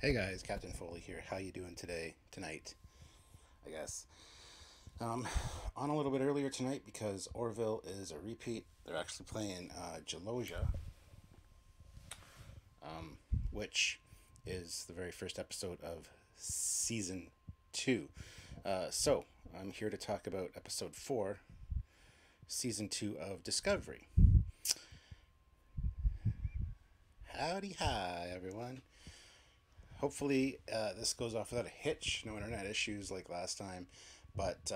Hey guys, Captain Foley here. How you doing tonight, I guess. Um, on a little bit earlier tonight because Orville is a repeat. They're actually playing Gelosia, um, which is the very first episode of season 2. So, I'm here to talk about episode 4, season 2 of Discovery. Howdy hi, everyone. Hopefully, this goes off without a hitch, no internet issues like last time. But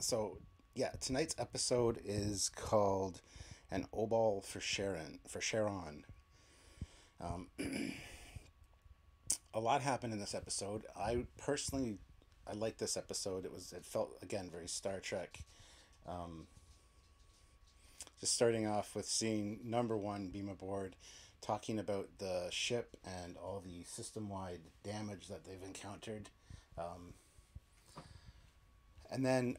so yeah, tonight's episode is called "An Obol for Charon." Um, a lot happened in this episode. I liked this episode. It felt again very Star Trek. Um, just starting off with seeing number one beam aboard, talking about the ship and all the system wide damage that they've encountered. Um, and then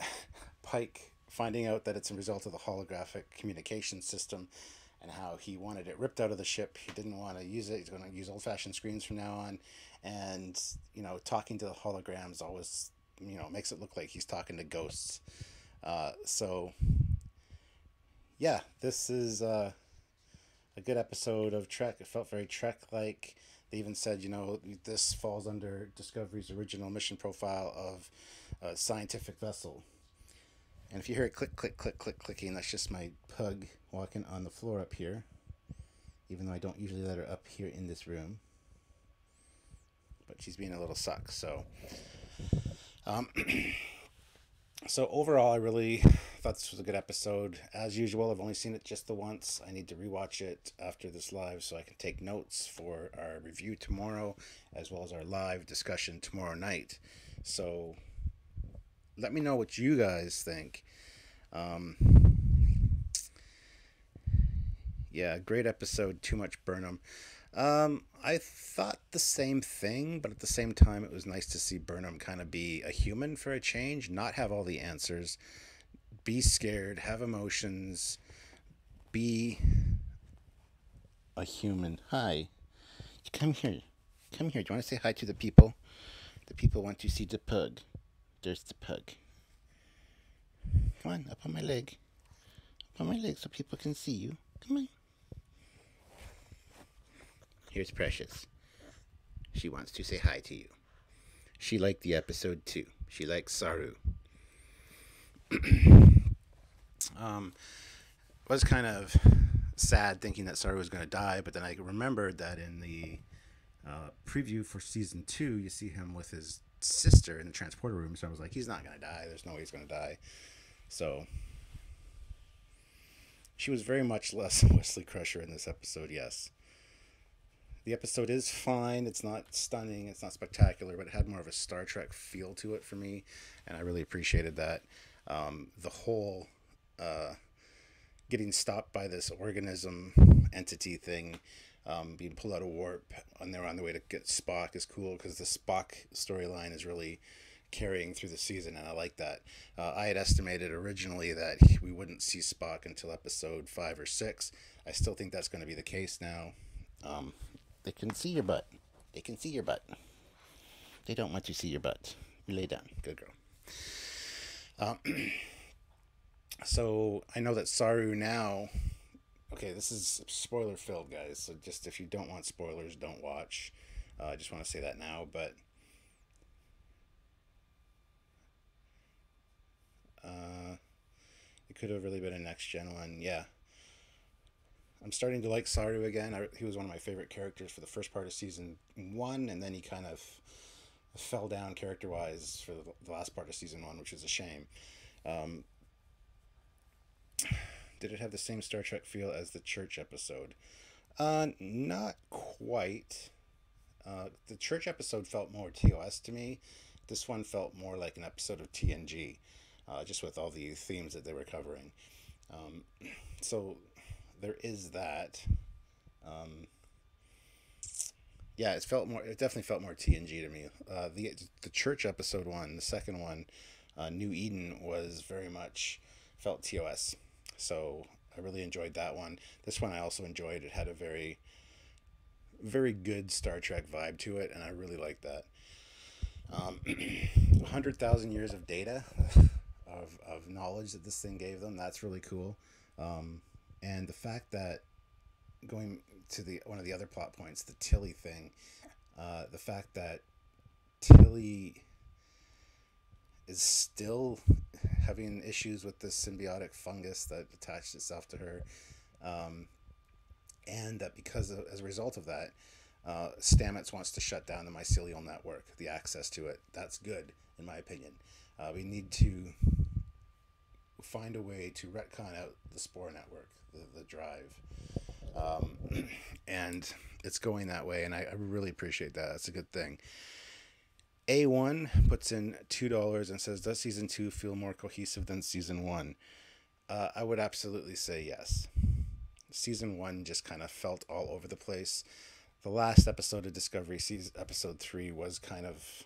Pike finding out that it's a result of the holographic communication system and how he wanted it ripped out of the ship. He didn't want to use it. He's going to use old fashioned screens from now on. And, talking to the holograms always, makes it look like he's talking to ghosts. So, yeah, this is a good episode of Trek. It felt very Trek like. They even said, this falls under Discovery's original mission profile of a scientific vessel. And if you hear it click, click, click, click, clicking, that's just my pug walking on the floor up here. Even though I don't usually let her up here in this room. But she's being a little suck, so. Um, so overall, I really thought this was a good episode. As usual, I've only seen it just the once. I need to rewatch it after this live so I can take notes for our review tomorrow, as well as our live discussion tomorrow night. So let me know what you guys think. Um, yeah, great episode. Too much Burnham. I thought the same thing, but at the same time, it was nice to see Burnham kind of be a human for a change, not have all the answers, be scared, have emotions, be a human. Hi. Come here. Come here. Do you want to say hi to the people? The people want to see the pug. There's the pug. Come on, up on my leg. Up on my leg so people can see you. Come on. Here's Precious. She wants to say hi to you. She liked the episode too. She likes Saru. Was kind of sad thinking that Saru was going to die, but then I remembered that in the preview for season 2, you see him with his sister in the transporter room. So I was like, he's not going to die. There's no way he's going to die. So she was very much less Wesley Crusher in this episode, yes. The episode is fine. It's not stunning. It's not spectacular, but it had more of a Star Trek feel to it for me, and I really appreciated that. The whole getting stopped by this organism entity thing, being pulled out of warp, and they're on the way to get Spock is cool because the Spock storyline is really carrying through the season, and I like that. I had estimated originally that we wouldn't see Spock until episode 5 or 6. I still think that's going to be the case now. They can see your butt. They can see your butt. They don't want to see your butt. You lay down. Good girl. So I know that Saru now. Okay, this is spoiler filled, guys. So just if you don't want spoilers, don't watch. I just want to say that now. But it could have really been a next gen one. Yeah. I'm starting to like Saru again. He was one of my favorite characters for the first part of season 1, and then he kind of fell down character wise for the last part of season 1, which is a shame. Did it have the same Star Trek feel as the church episode? Not quite. The church episode felt more TOS to me. This one felt more like an episode of TNG, just with all the themes that they were covering. So there is that. Yeah, it felt more. It definitely felt more TNG to me. The church episode one, the second one, New Eden, was very much felt TOS. So I really enjoyed that one. This one I also enjoyed. It had a very very good Star Trek vibe to it, and I really like that. 100,000 years of data, of knowledge that this thing gave them. That's really cool. And the fact that, going to the one of the other plot points, the Tilly thing, the fact that Tilly is still having issues with this symbiotic fungus that attached itself to her, um, and that as a result of that, Stamets wants to shut down the mycelial network, the access to it. That's good, in my opinion. We need to find a way to retcon out the spore network, the drive. Um, and it's going that way, and I really appreciate that. That's a good thing. A1 puts in $2 and says, does season 2 feel more cohesive than season 1? I would absolutely say yes. Season 1 just kind of felt all over the place. The last episode of Discovery, episode 3, was kind of,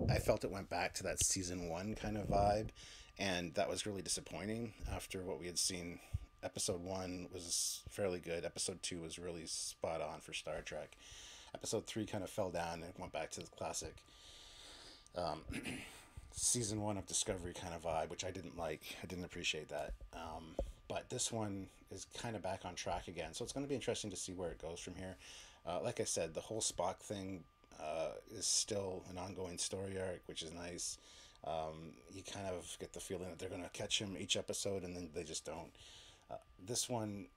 I felt it went back to that season 1 kind of vibe, and that was really disappointing after what we had seen. Episode 1 was fairly good. Episode 2 was really spot on for Star Trek. Episode 3 kind of fell down and went back to the classic um, season 1 of Discovery kind of vibe, which I didn't like. I didn't appreciate that. But this one is kind of back on track again. So it's going to be interesting to see where it goes from here. Like I said, the whole Spock thing is still an ongoing story arc, which is nice. You kind of get the feeling that they're going to catch him each episode, and then they just don't. This one,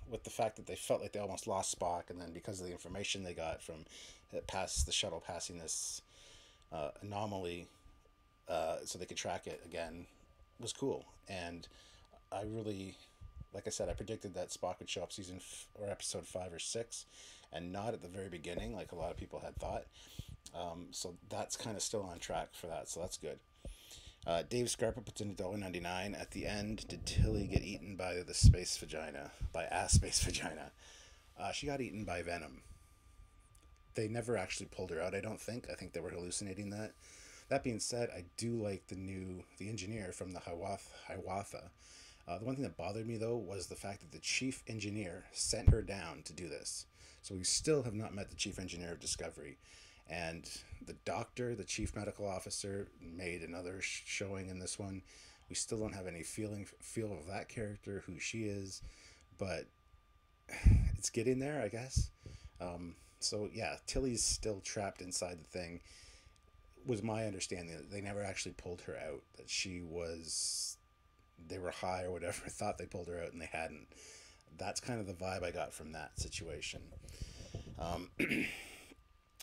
with the fact that they felt like they almost lost Spock, and then because of the information they got from the shuttle passing this anomaly, so they could track it again, was cool. And I really, like I said, I predicted that Spock would show up or episode 5 or 6, and not at the very beginning like a lot of people had thought. So that's kind of still on track for that, so that's good. Dave Scarpa puts in $1.99. At the end, did Tilly get eaten by the space vagina? By a space vagina? She got eaten by venom. They never actually pulled her out, I don't think. I think they were hallucinating that. That being said, I do like the engineer from the Hiawatha. The one thing that bothered me, though, was the fact that the chief engineer sent her down to do this. So we still have not met the chief engineer of Discovery. And the doctor, the chief medical officer, made another showing in this one. We still don't have any feel of that character, who she is, but it's getting there, I guess. So yeah, Tilly's still trapped inside the thing. Was my understanding that they never actually pulled her out. That they were high or whatever, thought they pulled her out and they hadn't. That's kind of the vibe I got from that situation.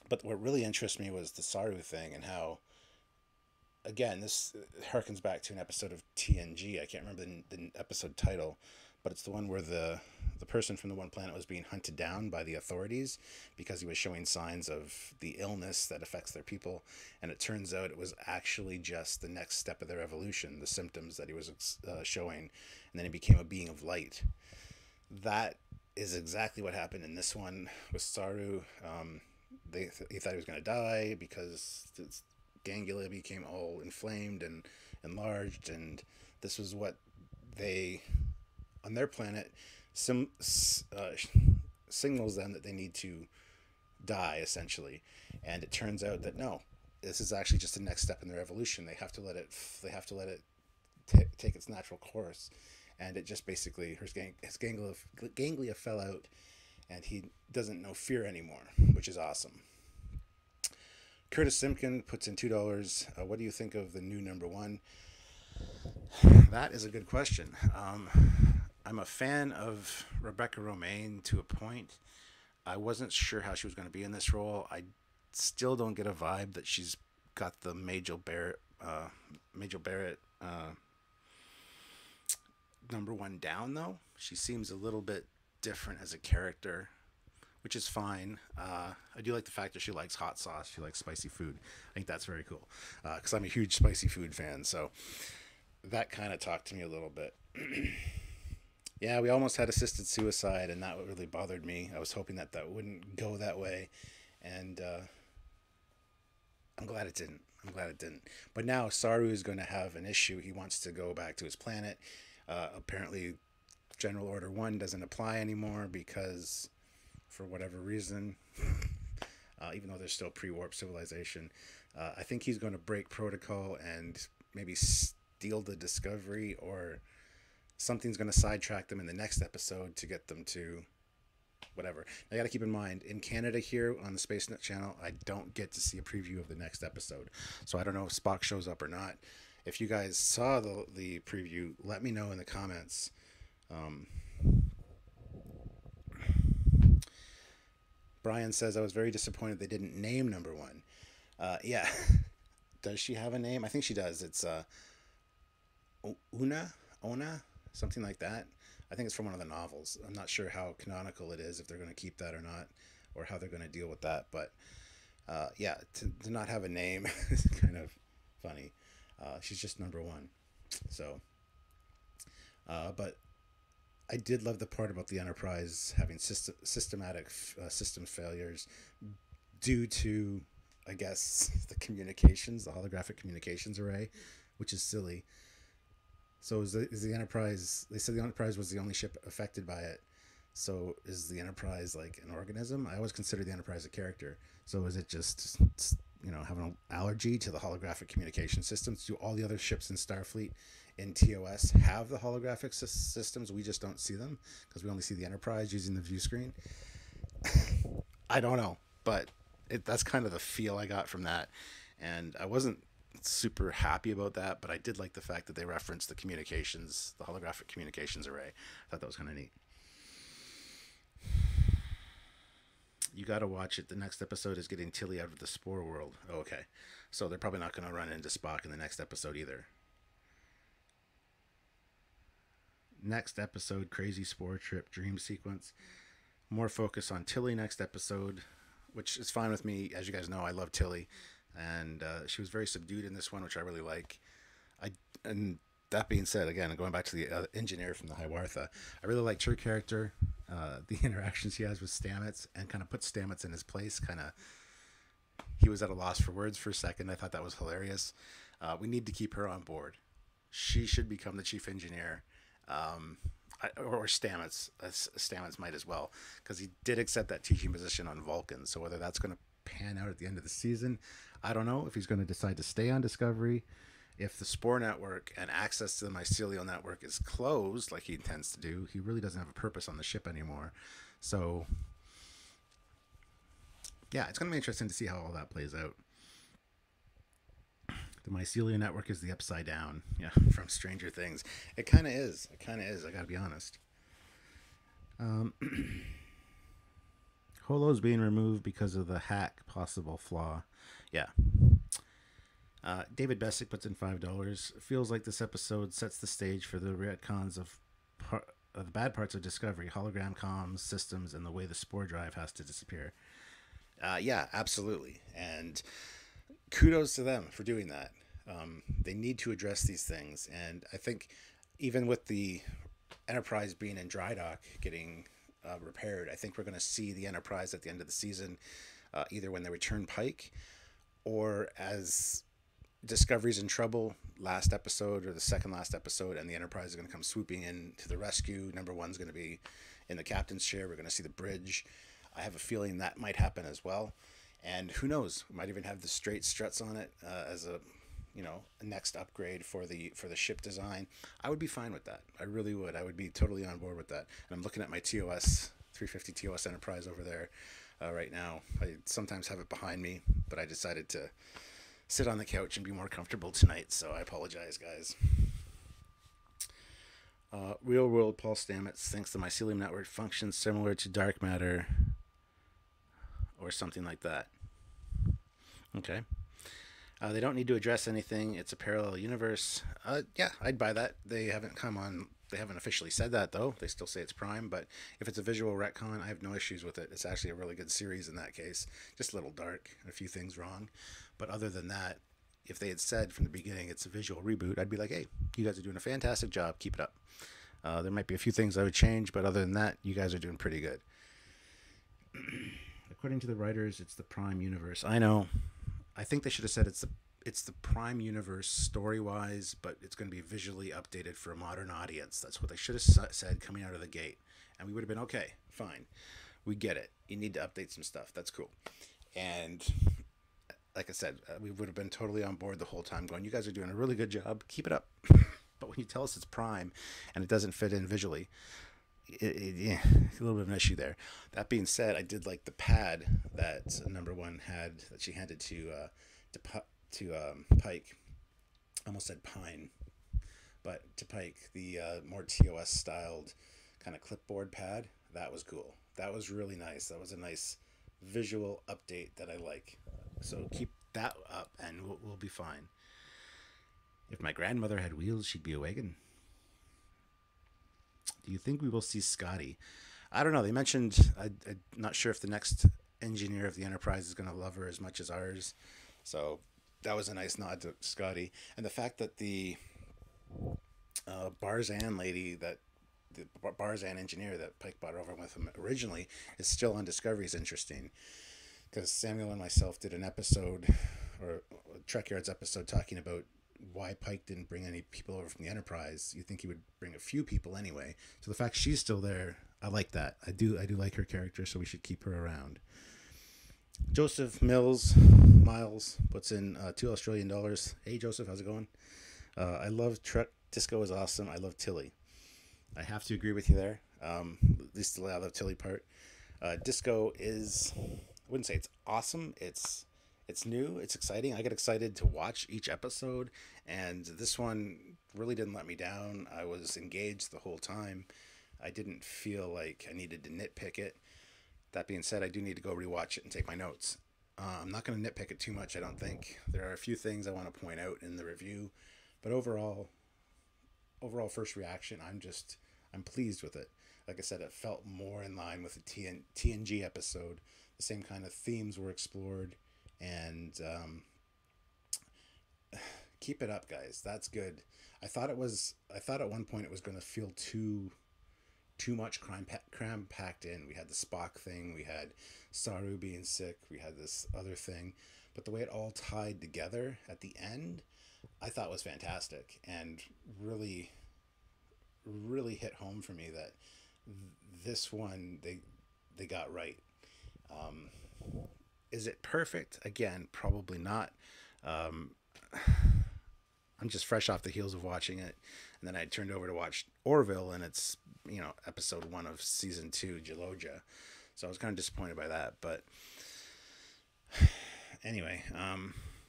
But what really interests me was the Saru thing, and how, again, this harkens back to an episode of TNG. I can't remember the episode title, but it's the one where the person from the one planet was being hunted down by the authorities because he was showing signs of the illness that affects their people, and it turns out it was actually just the next step of their evolution, the symptoms that he was showing, and then he became a being of light. That is exactly what happened in this one with Saru. He thought he was going to die because his ganglia became all inflamed and enlarged, and this was what they, on their planet, signals them that they need to die, essentially. And it turns out that no, this is actually just the next step in their evolution. They have to let it take its natural course, and it just basically, his ganglia fell out, and he doesn't know fear anymore, which is awesome. Curtis Simpkin puts in $2. What do you think of the new number 1? That is a good question. I'm a fan of Rebecca Romijn to a point. I wasn't sure how she was going to be in this role. I still don't get a vibe that she's got the Majel Barrett number 1 down, though. She seems a little bit different as a character, which is fine. I do like the fact that she likes hot sauce. She likes spicy food. I think that's very cool, because I'm a huge spicy food fan. So that kind of talked to me a little bit. Yeah, we almost had assisted suicide, and that really bothered me. I was hoping that wouldn't go that way, and I'm glad it didn't. But now Saru is going to have an issue. He wants to go back to his planet. Apparently, General Order 1 doesn't apply anymore because for whatever reason, even though there's still pre-warp civilization. I think he's going to break protocol and maybe steal the Discovery, or something's going to sidetrack them in the next episode to get them to whatever. I got to keep in mind, in Canada here on the SpaceNet channel, I don't get to see a preview of the next episode. So I don't know if Spock shows up or not. If you guys saw the preview, let me know in the comments. Brian says, I was very disappointed they didn't name number one. Yeah. Does she have a name? I think she does. It's Ona, something like that. I think it's from one of the novels. I'm not sure how canonical it is, if they're going to keep that or not, or how they're going to deal with that. But yeah, to not have a name is kind of funny. She's just number one. So, but I did love the part about the Enterprise having systematic system failures due to, I guess, the communications, the holographic communications array, which is silly. So is the Enterprise, they said the Enterprise was the only ship affected by it. So is the Enterprise like an organism? I always consider the Enterprise a character. So is it just, having an allergy to the holographic communication systems? Do all the other ships in Starfleet in TOS have the holographic systems? We just don't see them because we only see the Enterprise using the view screen. I don't know, but that's kind of the feel I got from that. And I wasn't super happy about that, but I did like the fact that they referenced the communications, the holographic communications array. I thought that was kind of neat. You got to watch it. The next episode is getting Tilly out of the Spore world. Oh, okay. So they're probably not going to run into Spock in the next episode either. Next episode, crazy Spore trip, dream sequence. More focus on Tilly next episode, which is fine with me. As you guys know, I love Tilly. And she was very subdued in this one, which I really like. And that being said, again, going back to the engineer from the Hiwartha, I really liked her character, the interactions she has with Stamets, and kind of put Stamets in his place. He was at a loss for words for a second. I thought that was hilarious. We need to keep her on board. She should become the chief engineer, or Stamets. Stamets might as well, because he did accept that teaching position on Vulcan. So whether that's going to pan out at the end of the season, I don't know. If he's going to decide to stay on Discovery, if the Spore network and access to the mycelial network is closed like he intends to do, he really doesn't have a purpose on the ship anymore. So yeah, it's going to be interesting to see how all that plays out. The mycelial network is the upside down, yeah, from Stranger Things. It kind of is. I gotta be honest. Holo's being removed because of the hack possible flaw. Yeah. David Bessick puts in $5. Feels like this episode sets the stage for the retcons of the bad parts of Discovery, hologram comms, systems, and the way the Spore drive has to disappear. Yeah, absolutely. And kudos to them for doing that. They need to address these things. And I think even with the Enterprise being in dry dock, getting repaired, I think we're going to see the Enterprise at the end of the season, either when they return Pike or as Discovery's in trouble, last episode or the second last episode, and the Enterprise is going to come swooping in to the rescue. Number one's going to be in the captain's chair. We're going to see the bridge. I have a feeling that might happen as well. And who knows? We might even have the straight struts on it as a next upgrade for the ship design. I would be fine with that. I really would. I would be totally on board with that. And I'm looking at my TOS 350 TOS Enterprise over there right now. I sometimes have it behind me, but I decided to sit on the couch and be more comfortable tonight, so I apologize, guys. Real World Paul Stamets thinks the mycelium network functions similar to dark matter or something like that. Okay. They don't need to address anything. It's a parallel universe. Yeah, I'd buy that. They haven't officially said that, though. They still say it's Prime, but if it's a visual retcon, I have no issues with it. It's actually a really good series in that case. Just a little dark and a few things wrong. But other than that, if they had said from the beginning it's a visual reboot, I'd be like, hey, you guys are doing a fantastic job. Keep it up. There might be a few things I would change, but other than that, you guys are doing pretty good. According to the writers, it's the Prime universe. I know. I think they should have said it's the Prime universe story-wise, but it's going to be visually updated for a modern audience. That's what they should have said coming out of the gate, and we would have been okay, fine. We get it. You need to update some stuff. That's cool. And like I said, we would have been totally on board the whole time going, you guys are doing a really good job. Keep it up. But when you tell us it's Prime and it doesn't fit in visually, yeah, a little bit of an issue there. That being said, I did like the pad that number one had that she handed to Pike. I almost said Pine, but to Pike, the more TOS styled kind of clipboard pad. That was cool. That was really nice. That was a nice visual update that I like. So keep that up, and we'll be fine. If my grandmother had wheels, she'd be a wagon. Do you think we will see Scotty? I don't know. They mentioned, I'm not sure if the next engineer of the Enterprise is going to love her as much as ours. So that was a nice nod to Scotty. And the fact that the Barzan lady, that the Barzan engineer that Pike brought over with him originally, is still on Discovery is interesting. Because Samuel and myself did an episode, or a Trekyards episode, talking about why Pike didn't bring any people over from the Enterprise. You think he would bring a few people anyway. So the fact she's still there, I like that. I do like her character, so we should keep her around. Joseph Miles puts in $2 Australian. Hey Joseph, how's it going? I love Trek. Disco is awesome. I love Tilly. I have to agree with you there. At least the I love Tilly part. Disco is, I wouldn't say it's awesome. It's new. It's exciting. I get excited to watch each episode, and this one really didn't let me down. I was engaged the whole time. I didn't feel like I needed to nitpick it. That being said, I do need to go rewatch it and take my notes. I'm not going to nitpick it too much, I don't think. There are a few things I want to point out in the review, but overall first reaction, I'm pleased with it. Like I said, it felt more in line with the TNG episode. The same kind of themes were explored. And keep it up, guys. That's good. I thought at one point it was going to feel too much cram packed in. We had the Spock thing, we had Saru being sick, we had this other thing, but the way it all tied together at the end, I thought was fantastic, and really hit home for me that this one they got right. Is it perfect? Again, probably not. I'm just fresh off the heels of watching it, and then I turned over to watch Orville, and it's episode 1 of season 2, Geloja. So I was kind of disappointed by that, but anyway,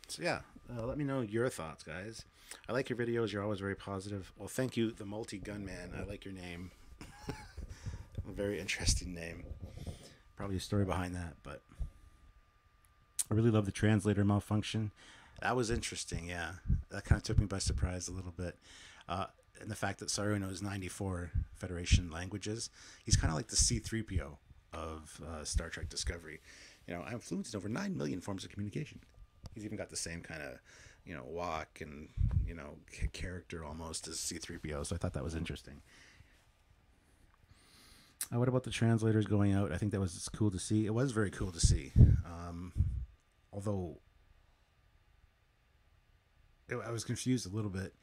so yeah, let me know your thoughts, guys. I like your videos. You're always very positive. Well, thank you, the multi-gunman. I like your name. A very interesting name. Probably a story behind that, but I really love the translator malfunction. That was interesting, yeah. That kind of took me by surprise a little bit. And the fact that Saru knows 94 Federation languages. He's kind of like the C-3PO of Star Trek Discovery. I'm fluent in over 9 million forms of communication. He's even got the same kind of, walk and, character almost as C-3PO. So I thought that was interesting. What about the translators going out? I think that was cool to see. It was very cool to see. Although I was confused a little bit.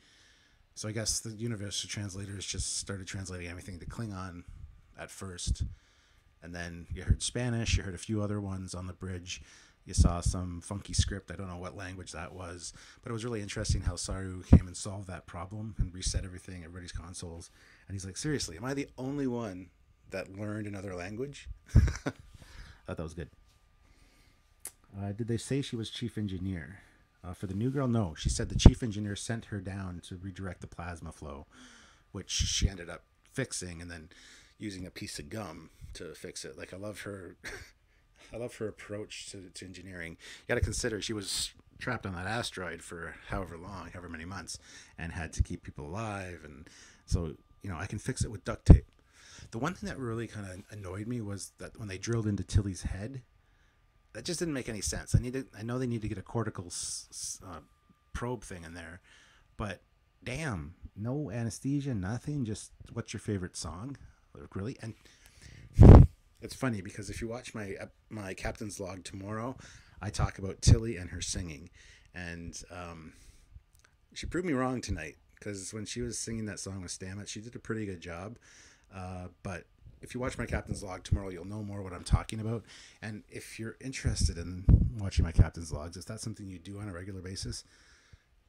So I guess the universal translators just started translating everything to Klingon at first. And then you heard Spanish, you heard a few other ones on the bridge. You saw some funky script. I don't know what language that was. But it was really interesting how Saru came and solved that problem and reset everything, everybody's consoles. And he's like, seriously, am I the only one that learned another language? I thought that was good. Did they say she was chief engineer? For the new girl, no. She said the chief engineer sent her down to redirect the plasma flow, which she ended up fixing and then using a piece of gum to fix it. Like, I love her. I love her approach to engineering. You got to consider she was trapped on that asteroid for however many months, and had to keep people alive. And so, I can fix it with duct tape. The one thing that really kind of annoyed me was that when they drilled into Tilly's head, that just didn't make any sense. I know they need to get a cortical probe thing in there, but damn, no anesthesia, nothing. Just what's your favorite song? Like, really? And it's funny because if you watch my captain's log tomorrow, I talk about Tilly and her singing, and she proved me wrong tonight, because when she was singing that song with Stamets, she did a pretty good job. But if you watch my captain's log tomorrow, you'll know more what I'm talking about. And if you're interested in watching my captain's logs, if that's something you do on a regular basis,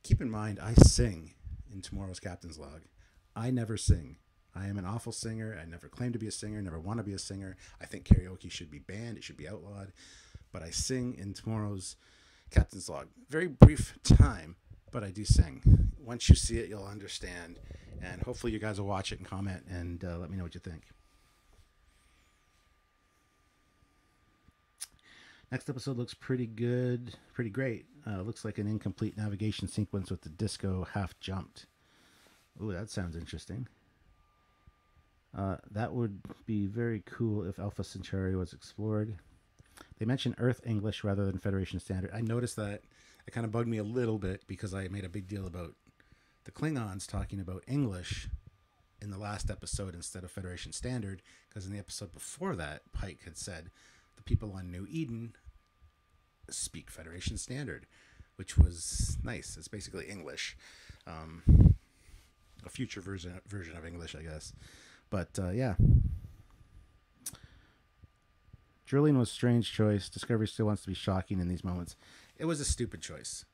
keep in mind I sing in tomorrow's captain's log. I never sing. I am an awful singer. I never claim to be a singer, never want to be a singer. I think karaoke should be banned. It should be outlawed. But I sing in tomorrow's captain's log. Very brief time, but I do sing. Once you see it, you'll understand. And hopefully you guys will watch it and comment and let me know what you think. Next episode looks pretty good, pretty great. Looks like an incomplete navigation sequence with the disco half jumped. Ooh, that sounds interesting. That would be very cool if Alpha Centauri was explored. They mentioned Earth English rather than Federation Standard. I noticed that. It kind of bugged me a little bit because I made a big deal about the Klingons talking about English in the last episode instead of Federation Standard, because in the episode before that, Pike had said the people on New Eden speak Federation Standard, which was nice. It's basically English. A future version of English, I guess. But, yeah. Drilling was a strange choice. Discovery still wants to be shocking in these moments. It was a stupid choice.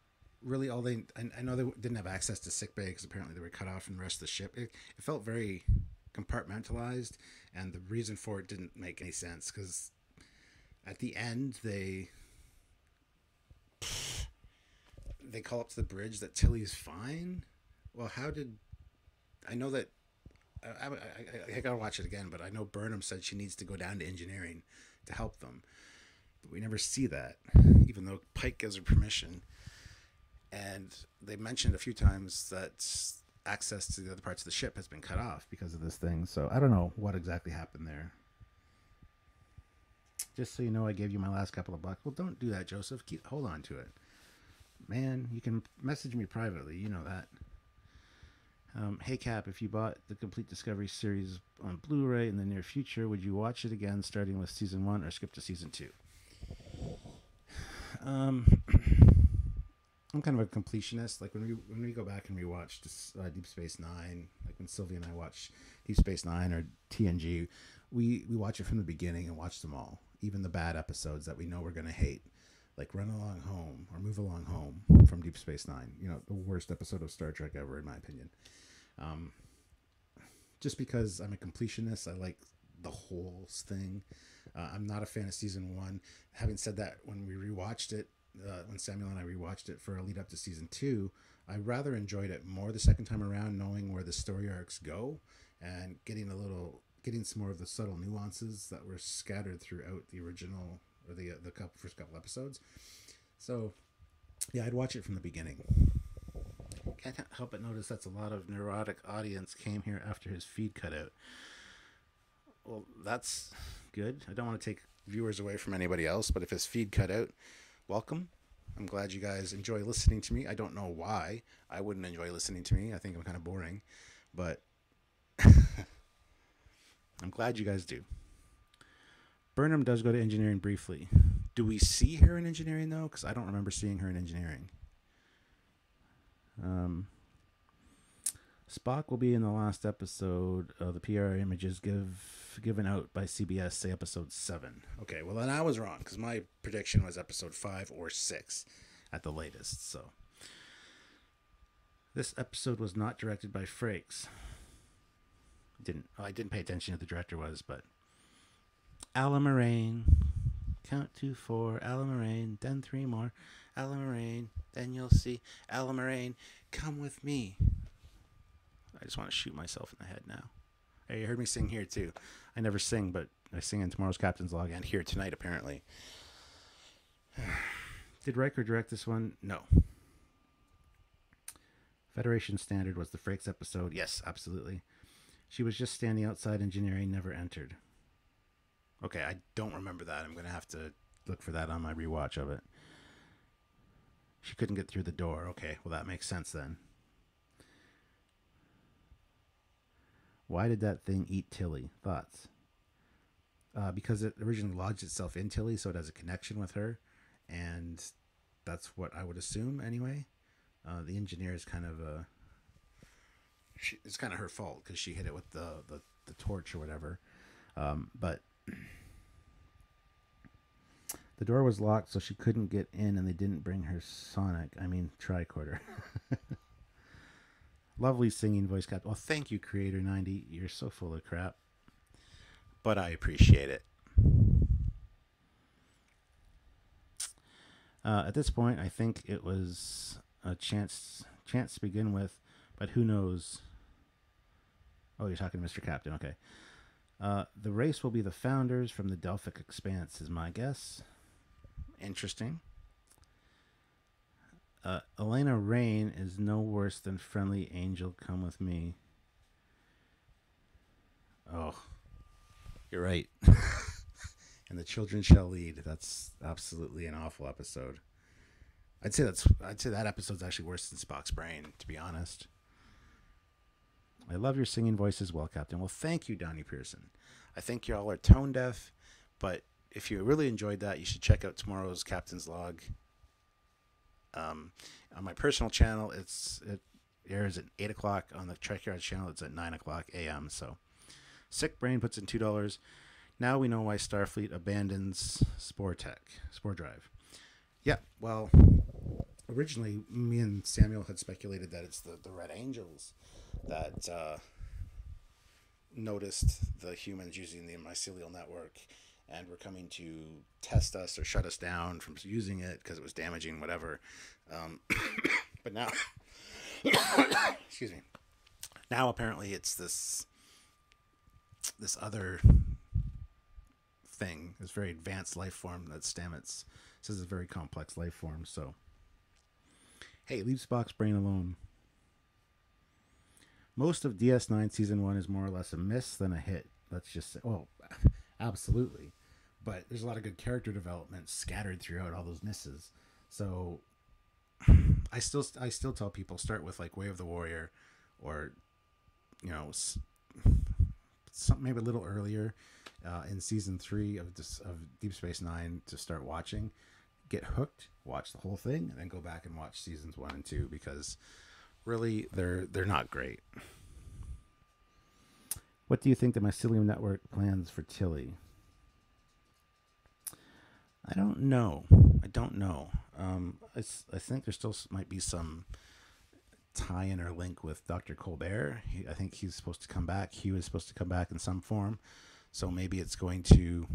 Really, I know they didn't have access to sickbay because apparently they were cut off from the rest of the ship. It felt very compartmentalized, and the reason for it didn't make any sense because at the end they call up to the bridge that Tilly's fine. Well, how did I know that? I gotta watch it again, but I know Burnham said she needs to go down to engineering to help them, but we never see that, even though Pike gives her permission. And they mentioned a few times that access to the other parts of the ship has been cut off because of this thing. So I don't know what exactly happened there. Just so you know, I gave you my last couple of bucks. Well, don't do that, Joseph. Hold on to it. Man, you can message me privately. You know that. Hey, Cap, if you bought the Complete Discovery series on Blu-ray in the near future, would you watch it again starting with Season 1 or skip to Season 2? I'm kind of a completionist. Like when we go back and rewatch this, Deep Space Nine, like when Sylvia and I watch Deep Space Nine or TNG, we watch it from the beginning and watch them all, even the bad episodes that we know we're going to hate, like Run Along Home or Move Along Home from Deep Space Nine. You know, the worst episode of Star Trek ever, in my opinion. Just because I'm a completionist, I like the whole thing. I'm not a fan of Season 1. Having said that, when we rewatched it, when Samuel and I rewatched it for a lead up to Season 2, I rather enjoyed it more the second time around, knowing where the story arcs go and getting some more of the subtle nuances that were scattered throughout the original or the first couple episodes. So yeah, I'd watch it from the beginning. Can't help but notice that's a lot of neurotic audience came here after his feed cut out. Well, that's good. I don't want to take viewers away from anybody else, but if his feed cut out, welcome. I'm glad you guys enjoy listening to me. I don't know why I wouldn't enjoy listening to me. I think I'm kind of boring, but I'm glad you guys do. Burnham does go to engineering briefly. Do we see her in engineering, though? Because I don't remember seeing her in engineering. Spock will be in the last episode of the PR images given out by CBS, say episode 7. Okay, well then I was wrong, because my prediction was episode 5 or 6 at the latest. So this episode was not directed by Frakes. I didn't pay attention to who the director was, but Alan Moraine. Count to 4, Alan Moraine, then 3 more. Alan Moraine, then you'll see Alan Moraine, come with me. I just want to shoot myself in the head now. Hey, you heard me sing here too. I never sing, but I sing in tomorrow's Captain's Log and here tonight, apparently. Did Riker direct this one? No. Federation Standard was the Frakes episode. Yes, absolutely. She was just standing outside engineering, never entered. Okay, I don't remember that. I'm going to have to look for that on my rewatch of it. She couldn't get through the door. Okay, well, that makes sense then. Why did that thing eat Tilly? Thoughts? Because it originally lodged itself in Tilly, so it has a connection with her. And that's what I would assume anyway. The engineer is kind of it's kind of her fault because she hit it with the torch or whatever. But the door was locked, so she couldn't get in, and they didn't bring her tricorder. Lovely singing voice, Captain. Well, thank you, Creator90. You're so full of crap. But I appreciate it. At this point, I think it was a chance to begin with, but who knows? Oh, you're talking to Mr. Captain. Okay. The race will be the founders from the Delphic Expanse, is my guess. Interesting. Elena Rain is no worse than Friendly Angel Come With Me. Oh, you're right. And the children shall lead. That's absolutely an awful episode. I'd say that episode's actually worse than Spock's brain, to be honest. I love your singing voice as well, Captain. Well, thank you, Donnie Pearson. I think y'all are tone deaf, but if you really enjoyed that, you should check out tomorrow's Captain's Log. On my personal channel, it airs at 8 o'clock. On the Trekyards channel, it's at 9 o'clock a.m. So, Sick Brain puts in $2. Now we know why Starfleet abandons Spore Drive. Yeah, well, originally me and Samuel had speculated that it's the Red Angels that noticed the humans using the mycelial network and were coming to test us or shut us down from using it because it was damaging, whatever. But now, excuse me. Now apparently it's this other thing, this very advanced life form that Stamets says is a very complex life form. So, hey, leave Spock's brain alone. Most of DS9 Season 1 is more or less a miss than a hit. Let's just say, well, absolutely. But there's a lot of good character development scattered throughout all those misses. So I still tell people, start with like Way of the Warrior, or something maybe a little earlier in season 3 of Deep Space Nine to start watching. Get hooked, watch the whole thing, and then go back and watch seasons 1 and 2, because really they're not great. What do you think the Mycelium Network plans for Tilly? I don't know. I think there still might be some tie-in or link with Dr. Colbert. I think he's supposed to come back. He was supposed to come back in some form. So maybe Tilly's going to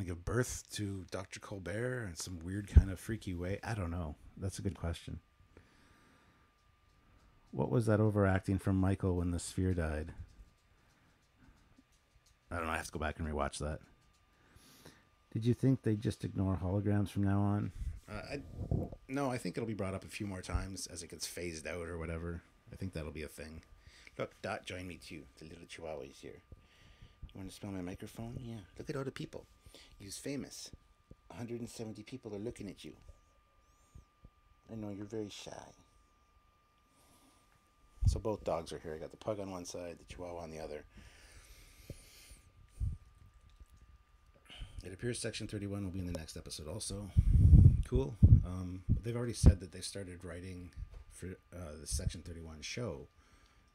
give birth to Dr. Colbert in some weird kind of freaky way. I don't know. That's a good question. What was that overacting from Michael when the sphere died? I don't know. I have to go back and rewatch that. Did you think they just ignore holograms from now on? No, I think it'll be brought up a few more times as it gets phased out or whatever. I think that'll be a thing. Look, Dot joined me too. The little chihuahua is here. You want to smell my microphone? Yeah. Look at all the people. He's famous. 170 people are looking at you. I know you're very shy. So both dogs are here. I got the pug on one side, the chihuahua on the other. It appears Section 31 will be in the next episode also. Cool. They've already said that they started writing for the Section 31 show.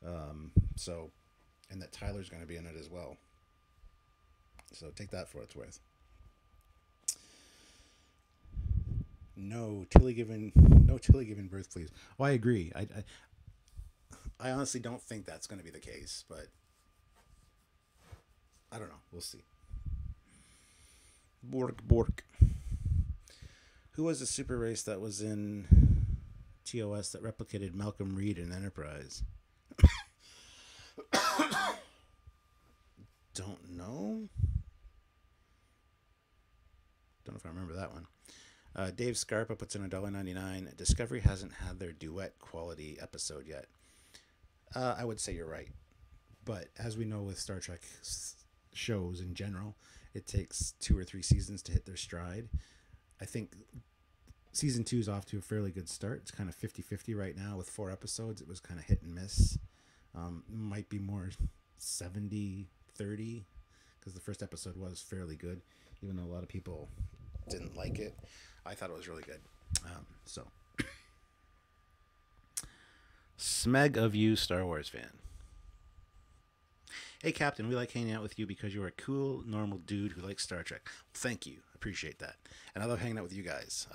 And that Tyler's going to be in it as well. So take that for what it's worth. No Tilly giving birth, please. Oh, I agree. I honestly don't think that's going to be the case, but I don't know. We'll see. Bork. Who was the super race that was in TOS that replicated Malcolm Reed in Enterprise? Don't know. Don't know if I remember that one. Dave Scarpa puts in $1.99. Discovery hasn't had their duet quality episode yet. I would say you're right. But as we know with Star Trek shows in general, it takes 2 or 3 seasons to hit their stride. I think season 2 is off to a fairly good start. It's kind of 50-50 right now with 4 episodes. It was kind of hit and miss. Might be more 70-30 because the first episode was fairly good, even though a lot of people didn't like it. I thought it was really good. Smeg of you, Star Wars fan. Hey, Captain, we like hanging out with you because you're a cool, normal dude who likes Star Trek. Thank you. Appreciate that. And I love hanging out with you guys.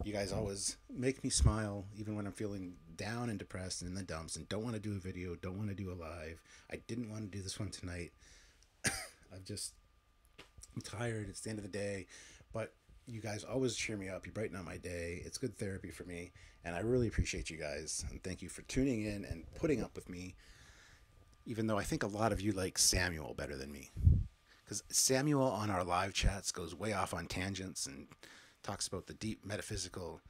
You guys always make me smile, even when I'm feeling down and depressed and in the dumps and don't want to do a video, don't want to do a live. I didn't want to do this one tonight. I'm tired. It's the end of the day. But you guys always cheer me up. You brighten up my day. It's good therapy for me. And I really appreciate you guys. And thank you for tuning in and putting up with me, even though I think a lot of you like Samuel better than me. Because Samuel on our live chats goes way off on tangents and talks about the deep metaphysical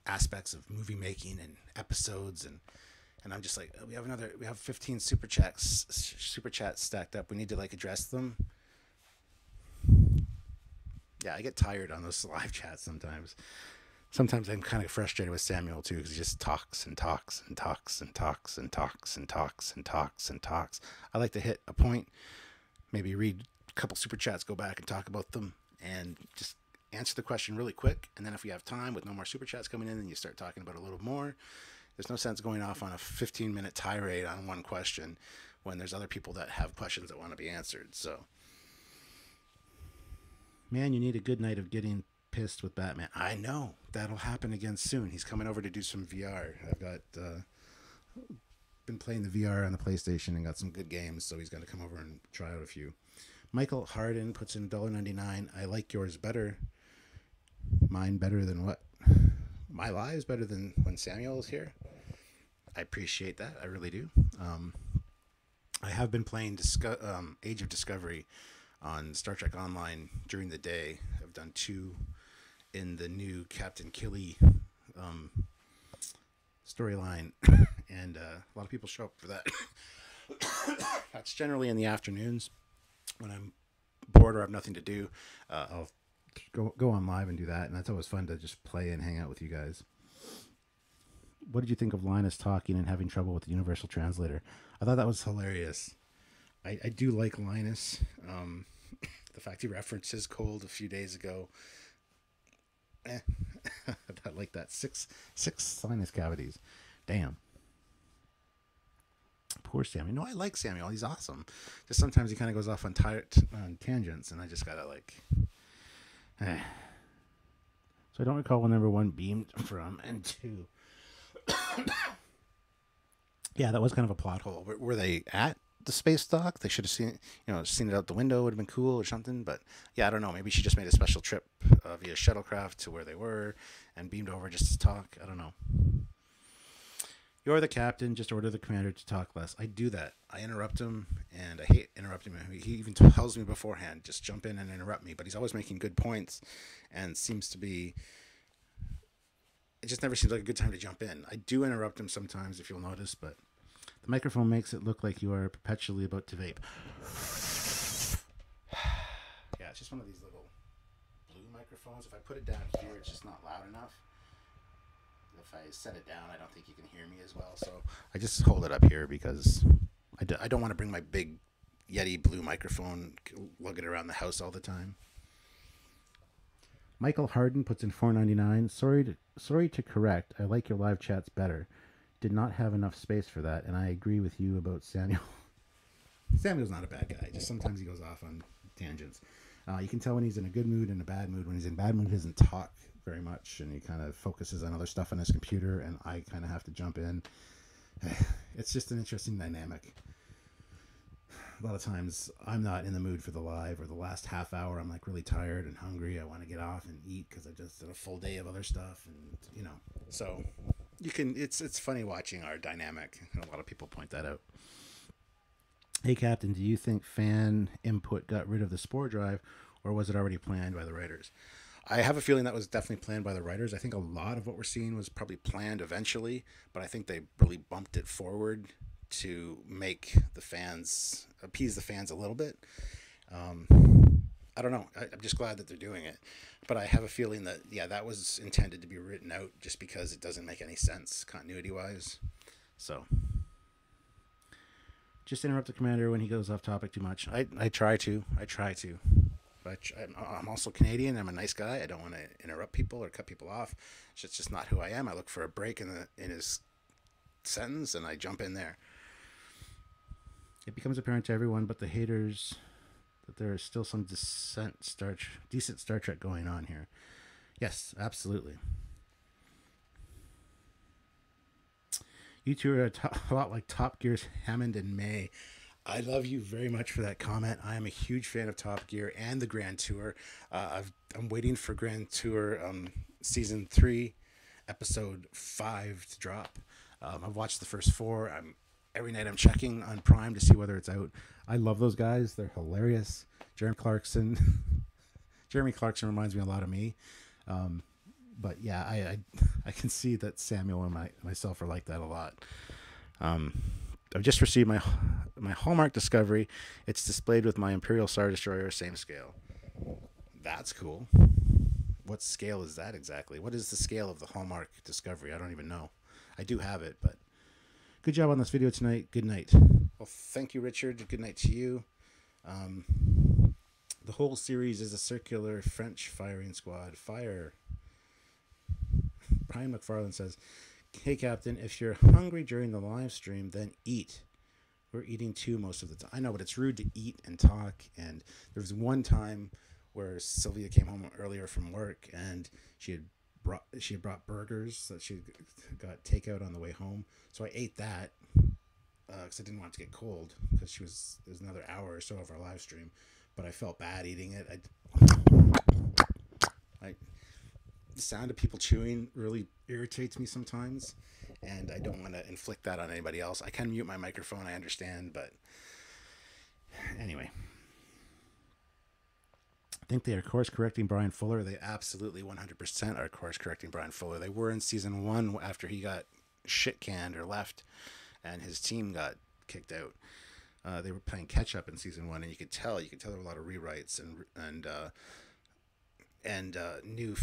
aspects of movie making and episodes, and I'm just like, we have 15 super chats stacked up. We need to like address them. Yeah, I get tired on those live chats sometimes. Sometimes I'm kind of frustrated with Samuel too, because he just talks and talks and talks and talks and talks and talks and talks and talks. I like to hit a point, maybe read a couple super chats, go back and talk about them, and just answer the question really quick. And then if we have time with no more super chats coming in, then you start talking about it a little more. There's no sense going off on a 15-minute tirade on one question when there's other people that have questions that want to be answered. So, man, you need a good night of getting pissed with Batman. I know that'll happen again soon. He's coming over to do some VR. I've got been playing the VR on the PlayStation and got some good games, so he's going to come over and try out a few. Michael Harden puts in $1.99. I like yours better. Mine better than what? My lives better than when Samuel is here. I appreciate that. I really do. I have been playing Age of Discovery on Star Trek Online during the day. I've done 2 in the new Captain Killy storyline, and a lot of people show up for that. That's generally in the afternoons when I'm bored or have nothing to do. I'll go on live and do that, and that's always fun to just play and hang out with you guys. What did you think of Linus talking and having trouble with the Universal Translator? I thought that was hilarious. I do like Linus. The fact he referenced his cold a few days ago. I like that. Six sinus cavities. Damn. Poor Samuel. No, I like Samuel. He's awesome. Just sometimes he kind of goes off on tangents, and I just gotta like. So I don't recall when number 1 beamed from, and 2. Yeah, that was kind of a plot hole. Were they at the space dock? They should have seen it out the window. Would have been cool or something. But yeah, I don't know. Maybe she just made a special trip via shuttlecraft to where they were and beamed over just to talk. I don't know. You're the captain. Just order the commander to talk less. I do that. I interrupt him, and I hate interrupting him. He even tells me beforehand, just jump in and interrupt me. But he's always making good points, and seems to be. It just never seems like a good time to jump in. I do interrupt him sometimes, if you'll notice, but the microphone makes it look like you are perpetually about to vape. Yeah, it's just one of these little blue microphones. If I put it down here, it's just not loud enough. If I set it down, I don't think you can hear me as well. So I just hold it up here because I don't want to bring my big Yeti blue microphone, lug it around the house all the time. Michael Harden puts in $4.99. Sorry to correct. I like your live chats better. Did not have enough space for that, and I agree with you about Samuel. Samuel's not a bad guy. Just sometimes he goes off on tangents. You can tell when he's in a good mood and a bad mood. When he's in bad mood, he doesn't talk very much, and he kind of focuses on other stuff on his computer, and I kind of have to jump in. It's just an interesting dynamic. A lot of times I'm not in the mood for the live, or the last half hour I'm like really tired and hungry. I want to get off and eat because I just did a full day of other stuff, and so you can. It's funny watching our dynamic, and a lot of people point that out. Hey, Captain, do you think fan input got rid of the spore drive, or was it already planned by the writers? I have a feeling that was definitely planned by the writers. I think a lot of what we're seeing was probably planned eventually, but I think they really bumped it forward to make the fans, appease the fans a little bit. I don't know. I'm just glad that they're doing it. But I have a feeling that, yeah, that was intended to be written out just because it doesn't make any sense continuity-wise. So just interrupt the commander when he goes off topic too much. I try to. But I'm also Canadian. I'm a nice guy. I don't want to interrupt people or cut people off. It's just not who I am. I look for a break in his sentence, and I jump in there. It becomes apparent to everyone but the haters that there is still some decent Star Trek going on here. Yes, absolutely. You two are a lot like Top Gear's Hammond and May. I love you very much for that comment. I am a huge fan of Top Gear and the Grand Tour. I'm waiting for Grand Tour season 3, episode 5 to drop. I've watched the first 4. Every night I'm checking on Prime to see whether it's out. I love those guys. They're hilarious. Jeremy Clarkson reminds me a lot of me. But yeah, I can see that Samuel and myself are like that a lot. I've just received my Hallmark Discovery. It's displayed with my Imperial Star Destroyer, same scale. That's cool. What scale is that exactly? What is the scale of the Hallmark Discovery? I don't even know. I do have it, but good job on this video tonight. Good night. Well, thank you, Richard. Good night to you. The whole series is a circular French firing squad. Fire. Brian McFarland says, hey, Captain, if you're hungry during the live stream, then eat. We're eating too most of the time. I know, but it's rude to eat and talk. And there was one time where Sylvia came home earlier from work, and she had brought burgers that she got takeout on the way home. So I ate that because I didn't want it to get cold, because it was another hour or so of our live stream. But I felt bad eating it. The sound of people chewing really irritates me sometimes, and I don't want to inflict that on anybody else. I can mute my microphone, I understand, but anyway. I think they are course correcting Brian Fuller. They absolutely 100% are course correcting Brian Fuller. They were in season 1 after he got shit canned or left, and his team got kicked out. They were playing catch up in season 1, and you could tell there were a lot of rewrites and new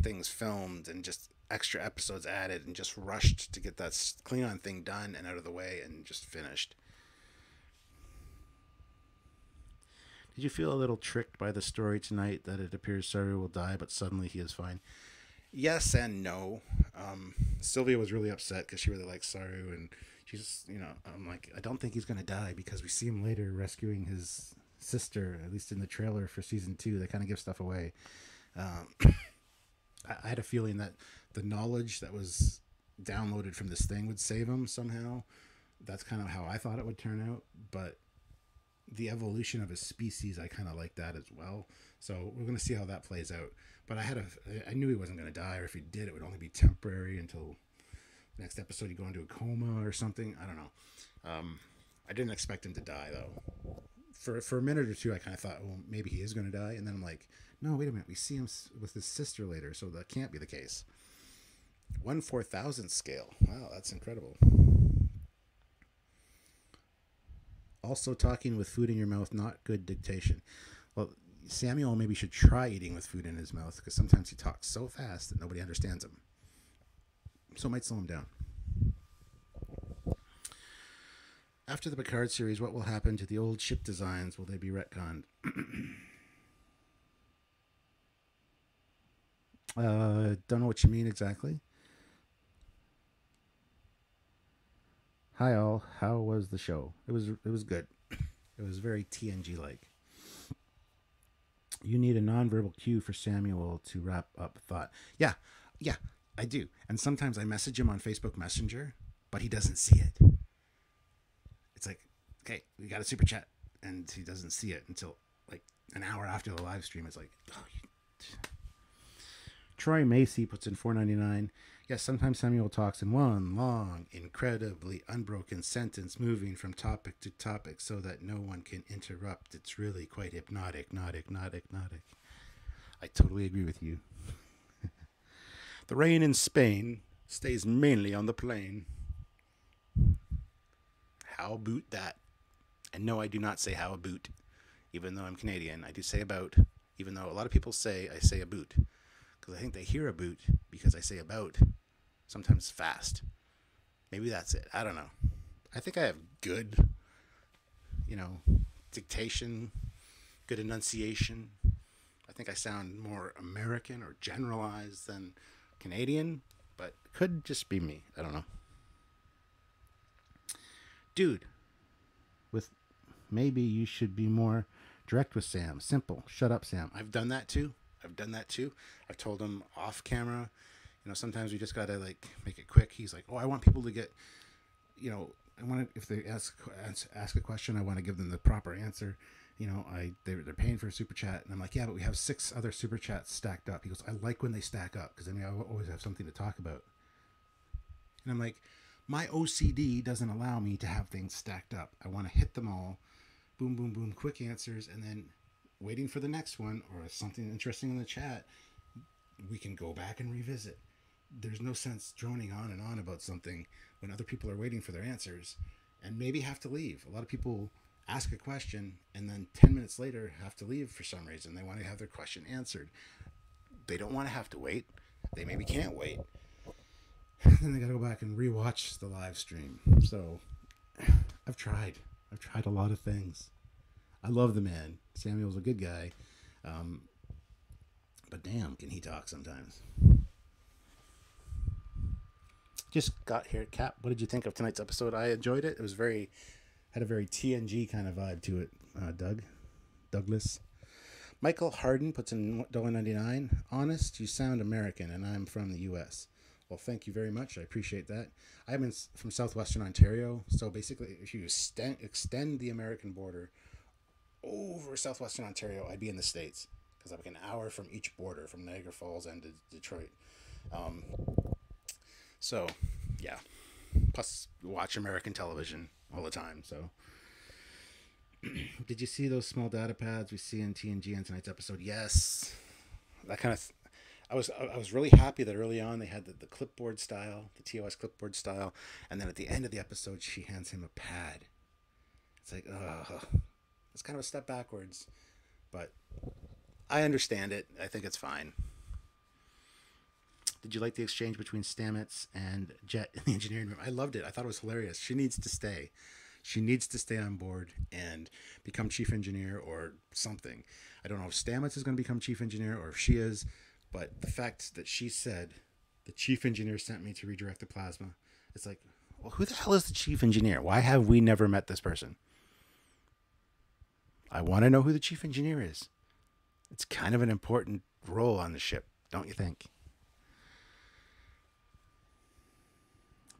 things filmed, and just extra episodes added, and just rushed to get that Klingon thing done and out of the way and just finished. Did you feel a little tricked by the story tonight that it appears Saru will die, but suddenly he is fine? Yes and no. Sylvia was really upset because she really likes Saru, and she's, I'm like, I don't think he's going to die, because we see him later rescuing his sister, at least in the trailer for season 2. They kind of give stuff away. I had a feeling that the knowledge that was downloaded from this thing would save him somehow. That's kind of how I thought it would turn out, but the evolution of his species, I kind of like that as well. So we're going to see how that plays out. But I knew he wasn't going to die, or if he did, it would only be temporary until next episode he'd go into a coma or something. I don't know. I didn't expect him to die, though. For a minute or two, I kind of thought, well, maybe he is going to die. And then I'm like, no, wait a minute. We see him with his sister later, so that can't be the case. 1/4000th scale. Wow, that's incredible. Also, talking with food in your mouth, not good dictation. Well, Samuel maybe should try eating with food in his mouth, because sometimes he talks so fast that nobody understands him. So it might slow him down. After the Picard series, what will happen to the old ship designs? Will they be retconned? Don't know what you mean exactly. Hi all, how was the show? It was good. It was very TNG-like. You need a nonverbal cue for Samuel to wrap up thought. Yeah, I do. And sometimes I message him on Facebook Messenger, but he doesn't see it. It's like, okay, we got a super chat, and he doesn't see it until like an hour after the live stream. It's like, oh. Troy Macy puts in $4.99. Yes, sometimes Samuel talks in one long, incredibly unbroken sentence, moving from topic to topic so that no one can interrupt. It's really quite hypnotic. I totally agree with you. The rain in Spain stays mainly on the plain. How about that? And no, I do not say how about, even though I'm Canadian. I do say about, even though a lot of people say I say about, because I think they hear about because I say about, sometimes fast. Maybe that's it. I don't know. I think I have good, dictation, good enunciation. I think I sound more American or generalized than Canadian, but it could just be me. I don't know. Dude, maybe you should be more direct with Sam. Simple. Shut up, Sam. I've done that too. I've told him off camera. Sometimes we just gotta like make it quick. He's like, "Oh, I want people to get, I want to, if they ask a question, I want to give them the proper answer. They're paying for a super chat," and I'm like, "Yeah, but we have 6 other super chats stacked up." He goes, "I like when they stack up because I always have something to talk about." And I'm like, my OCD doesn't allow me to have things stacked up. I want to hit them all, boom, boom, boom, quick answers, and then waiting for the next one or something interesting in the chat, we can go back and revisit. There's no sense droning on and on about something when other people are waiting for their answers and maybe have to leave. A lot of people ask a question and then 10 minutes later have to leave for some reason. They want to have their question answered. They don't want to have to wait. They maybe can't wait. Then they got to go back and rewatch the live stream. So I've tried a lot of things. I love the man. Samuel's a good guy. But damn, can he talk sometimes. Just got here, Cap. What did you think of tonight's episode? I enjoyed it. It was had a very TNG kind of vibe to it. Douglas. Michael Harden puts in $1.99. Honest, you sound American, and I'm from the U.S. Well, thank you very much. I appreciate that. I'm from southwestern Ontario, so basically, if you extend the American border over southwestern Ontario, I'd be in the States because I'm like an hour from each border, from Niagara Falls and to Detroit. So, yeah. Plus, watch American television all the time. So, did you see those small data pads we see in TNG in tonight's episode? Yes. That kind of. I was really happy that early on they had the clipboard style, the TOS clipboard style, and then at the end of the episode she hands him a pad. It's like, ugh. It's kind of a step backwards, but I understand it. I think it's fine. Did you like the exchange between Stamets and Jet in the engineering room? I loved it. I thought it was hilarious. She needs to stay. She needs to stay on board and become chief engineer or something. I don't know if Stamets is going to become chief engineer or if she is, but the fact that she said, the chief engineer sent me to redirect the plasma, it's like, well, who the hell is the chief engineer? Why have we never met this person? I want to know who the chief engineer is. It's kind of an important role on the ship, don't you think?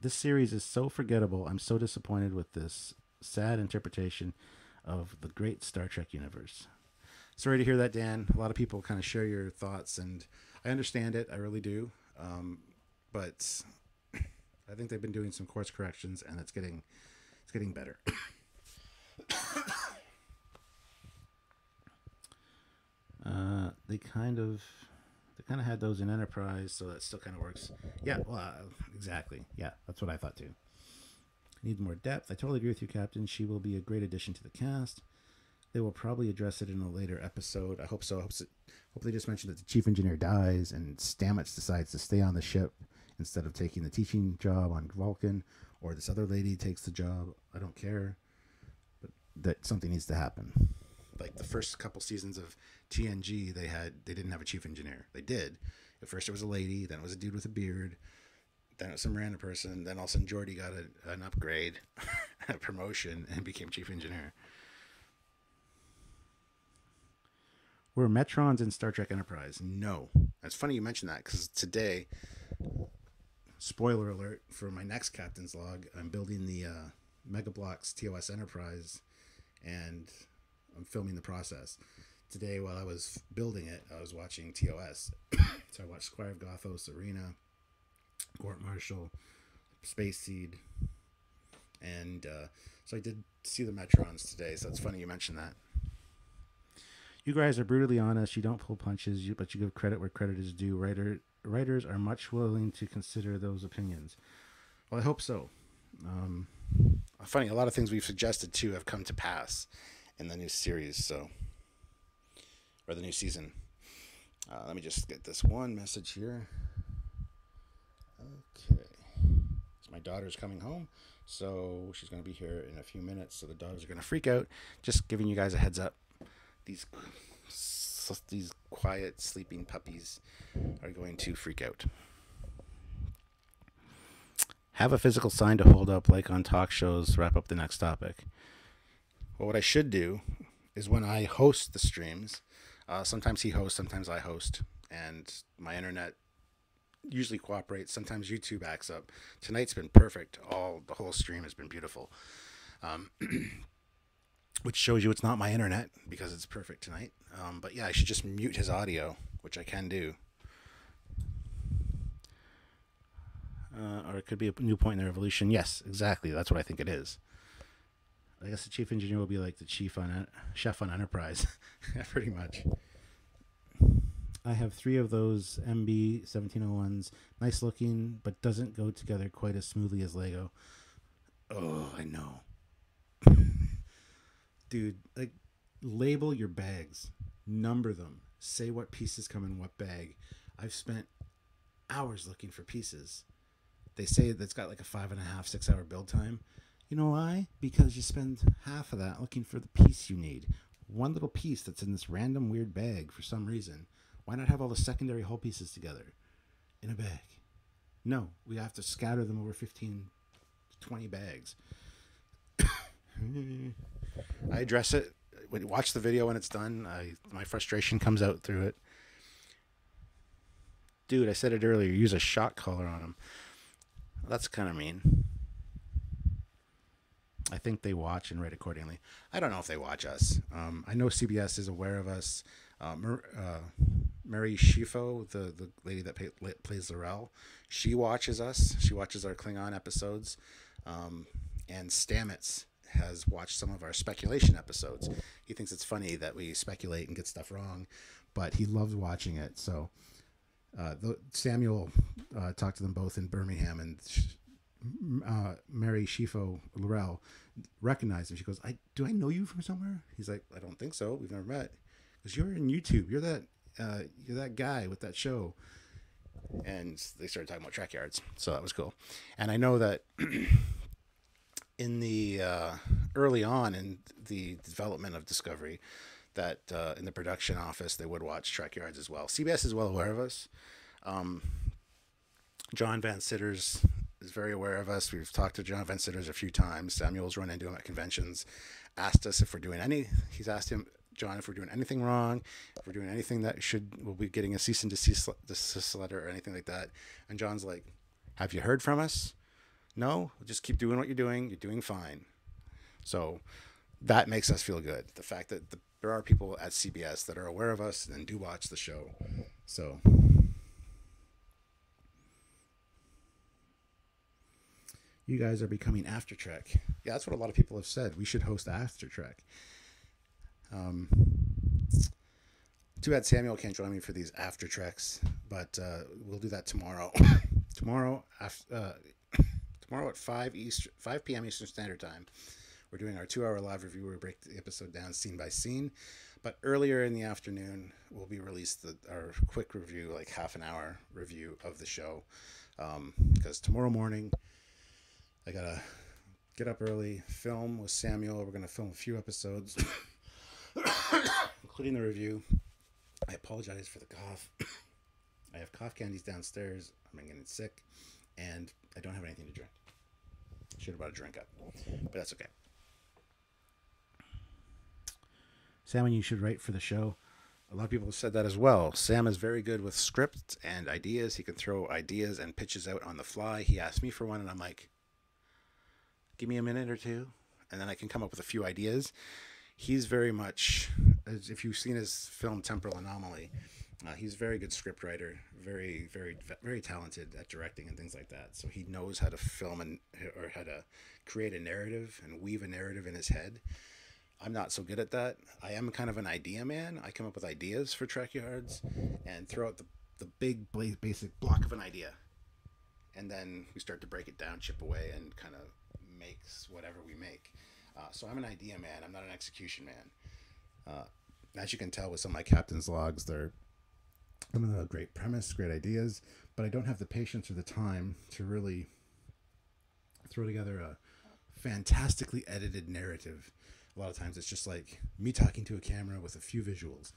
This series is so forgettable. I'm so disappointed with this sad interpretation of the great Star Trek universe. Sorry to hear that, Dan. A lot of people kind of share your thoughts, and I understand it. I really do. But I think they've been doing some course corrections, and it's getting better. They kind of had those in Enterprise, so that still kind of works. Yeah, well, exactly. Yeah, that's what I thought too. Need more depth. I totally agree with you, Captain. She will be a great addition to the cast. They will probably address it in a later episode. I hope so. Hope they just mentioned that the chief engineer dies and Stamets decides to stay on the ship instead of taking the teaching job on Vulcan, or this other lady takes the job. I don't care, but that something needs to happen. Like the first couple seasons of TNG, they didn't have a chief engineer. They did. At first it was a lady, then it was a dude with a beard, then it was some random person, then all of a sudden Geordi got an upgrade, a promotion, and became chief engineer. Were Metrons in Star Trek Enterprise? No. It's funny you mentioned that because today, spoiler alert for my next Captain's Log, I'm building the Mega Bloks TOS Enterprise, and I'm filming the process. Today, while I was building it, I was watching TOS. So I watched Squire of Gothos, Arena, Court Marshal, Space Seed, and so I did see the Metrons today. So it's funny you mentioned that. You guys are brutally honest. You don't pull punches, but you give credit where credit is due. Writers are much willing to consider those opinions. Well, I hope so. Funny, a lot of things we've suggested too have come to pass in the new series, or the new season. Let me just get this one message here. Okay. So my daughter's coming home, so she's going to be here in a few minutes, so the dogs are going to freak out. Just giving you guys a heads up. These quiet, sleeping puppies are going to freak out. Have a physical sign to hold up, like on talk shows. Wrap up the next topic. Well, what I should do is when I host the streams, sometimes he hosts, sometimes I host, and my internet usually cooperates. Sometimes YouTube acts up. Tonight's been perfect. The whole stream has been beautiful, um, which shows you it's not my internet because it's perfect tonight. But yeah, I should just mute his audio, which I can do. Or it could be a new point in the revolution. Yes, exactly. That's what I think it is. I guess the chief engineer will be like the chef on Enterprise. Yeah, pretty much. I have 3 of those MB 1701s. Nice looking, but doesn't go together quite as smoothly as Lego. Oh, I know. Dude, like, label your bags. Number them. Say what pieces come in what bag. I've spent hours looking for pieces. They say that's got like a 5.5, 6 hour build time. You know why? Because you spend half of that looking for the piece you need. One little piece that's in this random weird bag for some reason. Why not have all the secondary whole pieces together in a bag? No, we have to scatter them over 15, 20 bags. I address it. When you watch the video when it's done, my frustration comes out through it. Dude, I said it earlier, use a shock collar on them. That's kind of mean. I think they watch and rate accordingly. I don't know if they watch us. I know CBS is aware of us. Mary Shifo, the lady that plays Laurel, she watches us. She watches our Klingon episodes. And Stamets has watched some of our speculation episodes. He thinks it's funny that we speculate and get stuff wrong, but he loves watching it. So Samuel talked to them both in Birmingham, and Mary Shifo Laurel recognized him. She goes, do I know you from somewhere? He's like, I don't think so. We've never met. Because you're in YouTube. You're that guy with that show. And they started talking about Trekyards. So that was cool. And I know that in the early on in the development of Discovery, that in the production office they would watch Trekyards as well. CBS is well aware of us. John Van Sitters is very aware of us. We've talked to John Van Sitters a few times. Samuel's run into him at conventions, asked us if we're doing he's asked him, John, if we're doing anything wrong, if we're doing anything that we'll be getting a cease and desist letter or anything like that. And John's like, have you heard from us? No, just keep doing what you're doing. You're doing fine. So that makes us feel good. The fact that there are people at CBS that are aware of us and do watch the show. So you guys are becoming After Trek. Yeah, that's what a lot of people have said. We should host After Trek. Too bad Samuel can't join me for these After Treks, but we'll do that tomorrow. Tomorrow at 5 p.m. Eastern Standard Time. We're doing our 2-hour live review where we break the episode down scene by scene. But earlier in the afternoon, we'll be released our quick review, like half an hour review of the show. Because tomorrow morning, I got to get up early, film with Samuel. We're going to film a few episodes, including the review. I apologize for the cough. I have cough candies downstairs. I'm getting sick, and I don't have anything to drink. Should have brought a drink up, but that's okay. Sam, and you should write for the show. A lot of people have said that as well. Sam is very good with scripts and ideas. He can throw ideas and pitches out on the fly. He asked me for one, and I'm like, give me a minute or two, and then I can come up with a few ideas. He's very much, as if you've seen his film Temporal Anomaly, he's a very good script writer, very, very, very talented at directing and things like that. So he knows how to film or how to create a narrative and weave a narrative in his head. I'm not so good at that. I am kind of an idea man. I come up with ideas for Trekyards and throw out the big basic block of an idea. And then we start to break it down, chip away, and kind of makes whatever we make. So I'm an idea man. I'm not an execution man. As you can tell with some of my captain's logs, they're a great premise, great ideas, but I don't have the patience or the time to really throw together a fantastically edited narrative. A lot of times it's just like me talking to a camera with a few visuals.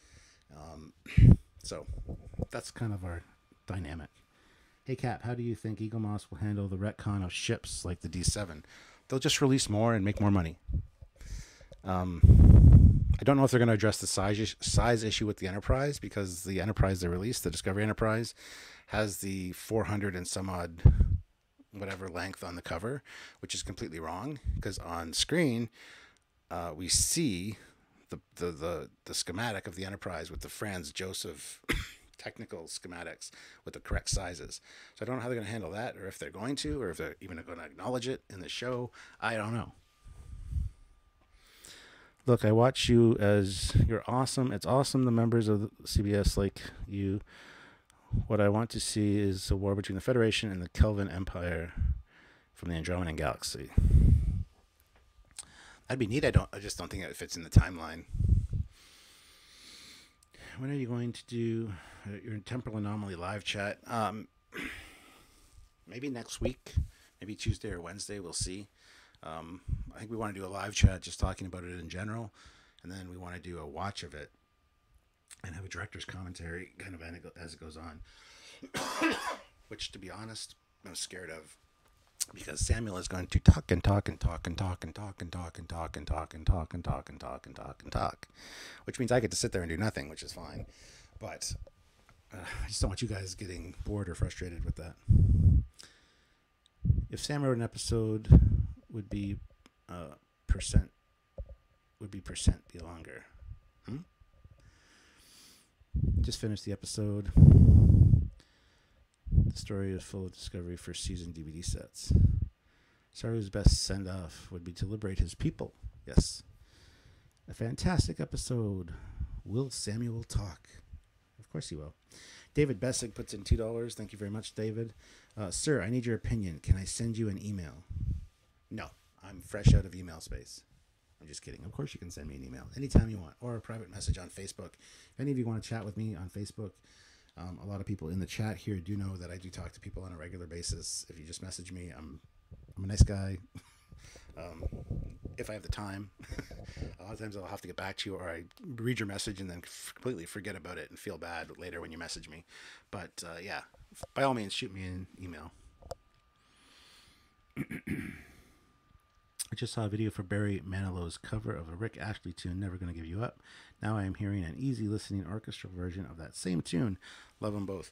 So that's kind of our dynamic. Hey, Cap, how do you think Eagle Moss will handle the retcon of ships like the D7? They'll just release more and make more money. I don't know if they're going to address the size issue with the Enterprise, because the Enterprise they released, the Discovery Enterprise, has the 400 and some odd whatever length on the cover, which is completely wrong, because on screen we see the schematic of the Enterprise with the Franz Joseph technical schematics with the correct sizes. So I don't know how they're going to handle that, or if they're going to, or if they're even going to acknowledge it in the show. I don't know. Look, I watch you as you're awesome. It's awesome the members of CBS like you. What I want to see is a war between the Federation and the Kelvin Empire from the Andromedan Galaxy. That'd be neat. I just don't think it fits in the timeline. When are you going to do your temporal anomaly live chat? Maybe next week, maybe Tuesday or Wednesday. We'll see. I think we want to do a live chat just talking about it in general, and then we want to do a watch of it and have a director's commentary kind of as it goes on, which, to be honest, I'm scared of, because Samuel is going to talk and talk and talk and talk and talk and talk and talk and talk and talk and talk and talk and talk and talk, which means I get to sit there and do nothing, which is fine. But I just don't want you guys getting bored or frustrated with that. If Sam wrote an episode, would be percent be longer. Just finished the episode. The story is full of Discovery first season DVD sets. Saru's best send-off would be to liberate his people. Yes. A fantastic episode. Will Samuel talk? Of course he will. David Bessig puts in $2. Thank you very much, David. Sir, I need your opinion. Can I send you an email? No, I'm fresh out of email space. I'm just kidding. Of course you can send me an email anytime you want, or a private message on Facebook. If any of you want to chat with me on Facebook, a lot of people in the chat here do know that I do talk to people on a regular basis. If you just message me, I'm a nice guy. If I have the time, a lot of times I'll have to get back to you, or I read your message and then completely forget about it and feel bad later when you message me. But yeah, by all means, shoot me an email. I just saw a video for Barry Manilow's cover of a Rick Astley tune, Never Gonna Give You Up. Now I am hearing an easy listening orchestral version of that same tune. Love them both.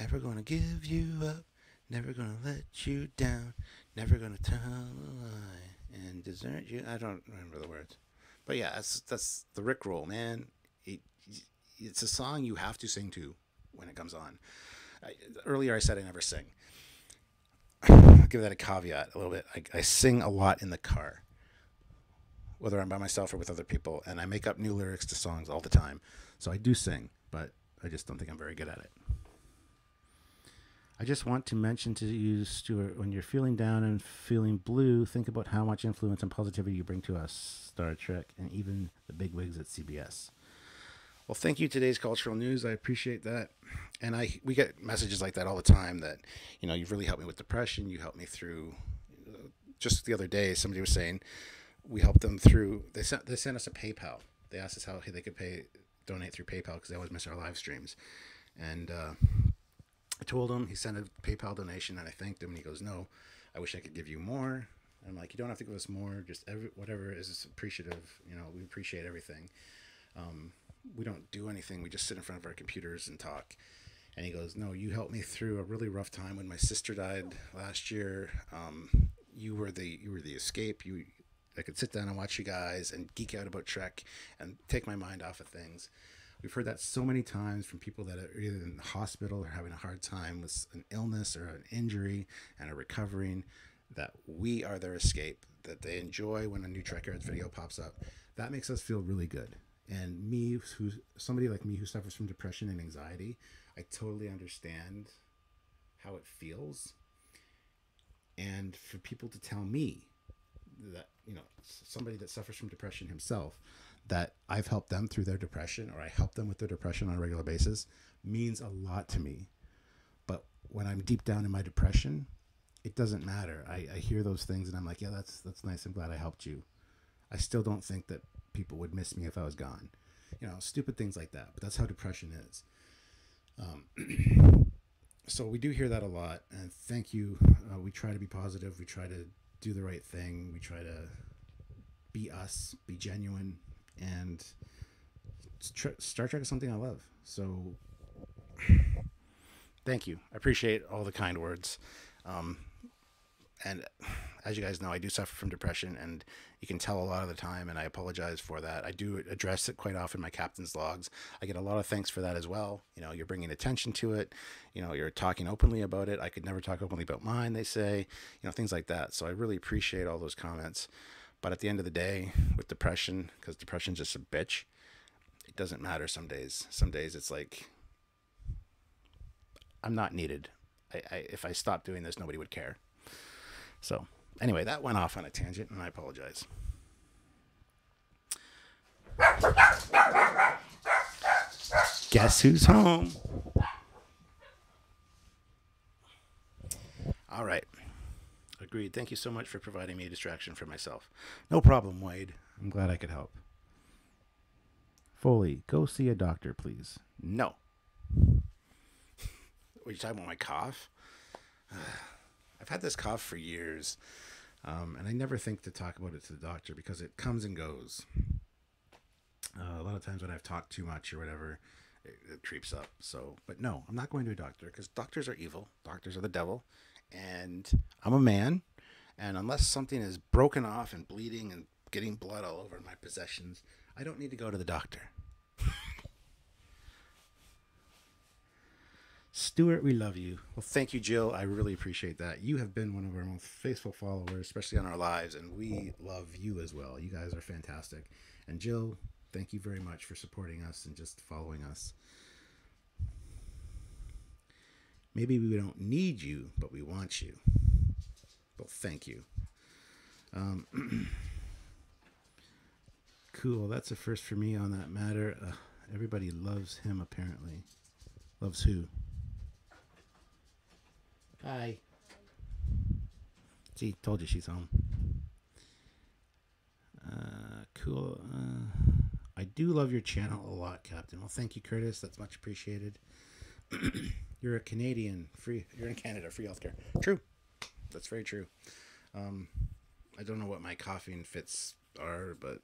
Never gonna give you up, never gonna let you down, never gonna tell a lie and desert you. I don't remember the words. But yeah, that's the Rick roll, man. It's a song you have to sing to when it comes on. Earlier I said I never sing. I'll give that a caveat a little bit. I sing a lot in the car, whether I'm by myself or with other people, and I make up new lyrics to songs all the time. So I do sing, but I just don't think I'm very good at it. I just want to mention to you, Stuart, when you're feeling down and feeling blue, think about how much influence and positivity you bring to us, Star Trek, and even the bigwigs at CBS. Well, thank you, Today's Cultural News. I appreciate that. And we get messages like that all the time that, you've really helped me with depression. You helped me through, just the other day, somebody was saying we helped them through, they sent us a PayPal. They asked us how they could donate through PayPal because they always miss our live streams. And I told him, he sent a PayPal donation, and I thanked him, and he goes, no, I wish I could give you more. I'm like, you don't have to give us more, just whatever is appreciative. We appreciate everything. We don't do anything. We just sit in front of our computers and talk. And he goes, no, you helped me through a really rough time when my sister died last year. You were the escape. I could sit down and watch you guys and geek out about Trek and take my mind off of things. We've heard that so many times from people that are either in the hospital or having a hard time with an illness or an injury and are recovering, that we are their escape, that they enjoy when a new Trekyards video pops up. That makes us feel really good. And somebody like me who suffers from depression and anxiety, I totally understand how it feels. And for people to tell me that, somebody that suffers from depression himself, that I've helped them through their depression, or I help them with their depression on a regular basis, means a lot to me. But when I'm deep down in my depression, it doesn't matter. I hear those things and I'm like, yeah, that's nice. I'm glad I helped you. I still don't think that people would miss me if I was gone. Stupid things like that. But that's how depression is. So we do hear that a lot. And thank you. We try to be positive. We try to do the right thing. We try to be us, be genuine, and Star Trek is something I love. So thank you. I appreciate all the kind words. And as you guys know, I do suffer from depression, and you can tell a lot of the time, and I apologize for that. I do address it quite often in my captain's logs. I get a lot of thanks for that as well. You know, you're bringing attention to it. You know, you're talking openly about it. I could never talk openly about mine, they say, you know, things like that. So I really appreciate all those comments. But at the end of the day, with depression, because depression's just a bitch, it doesn't matter some days. Some days it's like, I'm not needed. If I stopped doing this, nobody would care. So anyway, that went off on a tangent, and I apologize. Guess who's home? All right. Agreed. Thank you so much for providing me a distraction for myself. No problem, Wade. I'm glad I could help. Foley, go see a doctor, please. No. Were you talking about my cough? I've had this cough for years, and I never think to talk about it to the doctor because it comes and goes. A lot of times when I've talked too much or whatever, it creeps up. So, but no, I'm not going to a doctor because doctors are evil. Doctors are the devil, and I'm a man, and unless something is broken off and bleeding and getting blood all over my possessions, I don't need to go to the doctor. Stuart, we love you. Well, thank you, Jill. I really appreciate that. You have been one of our most faithful followers, especially on our lives, and we love you as well. You guys are fantastic. And Jill, thank you very much for supporting us and just following us. Maybe we don't need you, but we want you. Well, thank you. Cool. That's a first for me on that matter. Everybody loves him, apparently. Loves who? Hi. See, told you she's home. Cool. I do love your channel a lot, Captain. Well, thank you, Curtis. That's much appreciated. You're a Canadian. You're in Canada. Free healthcare. True. That's very true. I don't know what my coughing fits are, but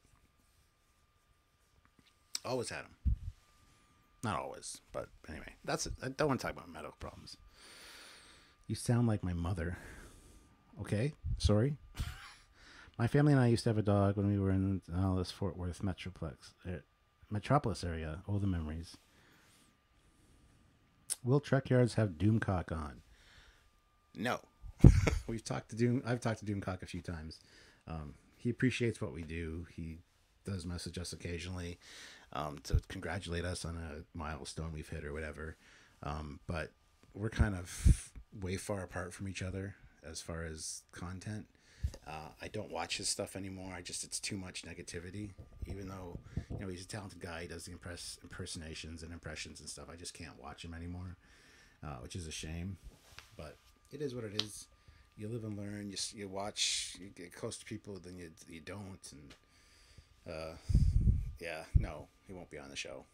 always had them. Not always, but anyway. That's it. I don't want to talk about medical problems. You sound like my mother. Okay, sorry. My family and I used to have a dog when we were in Dallas, Fort Worth metropolis area. Oh, the memories. Will Trekyards have Doomcock on? No. I've talked to Doomcock a few times. He appreciates what we do. He does message us occasionally to congratulate us on a milestone we've hit or whatever. But we're kind of way far apart from each other as far as content. I don't watch his stuff anymore. It's too much negativity. Even though, you know, he's a talented guy, he does the impersonations and impressions and stuff. I just can't watch him anymore, which is a shame. But it is what it is. You live and learn. You watch. You get close to people, then you don't. And yeah, no, he won't be on the show.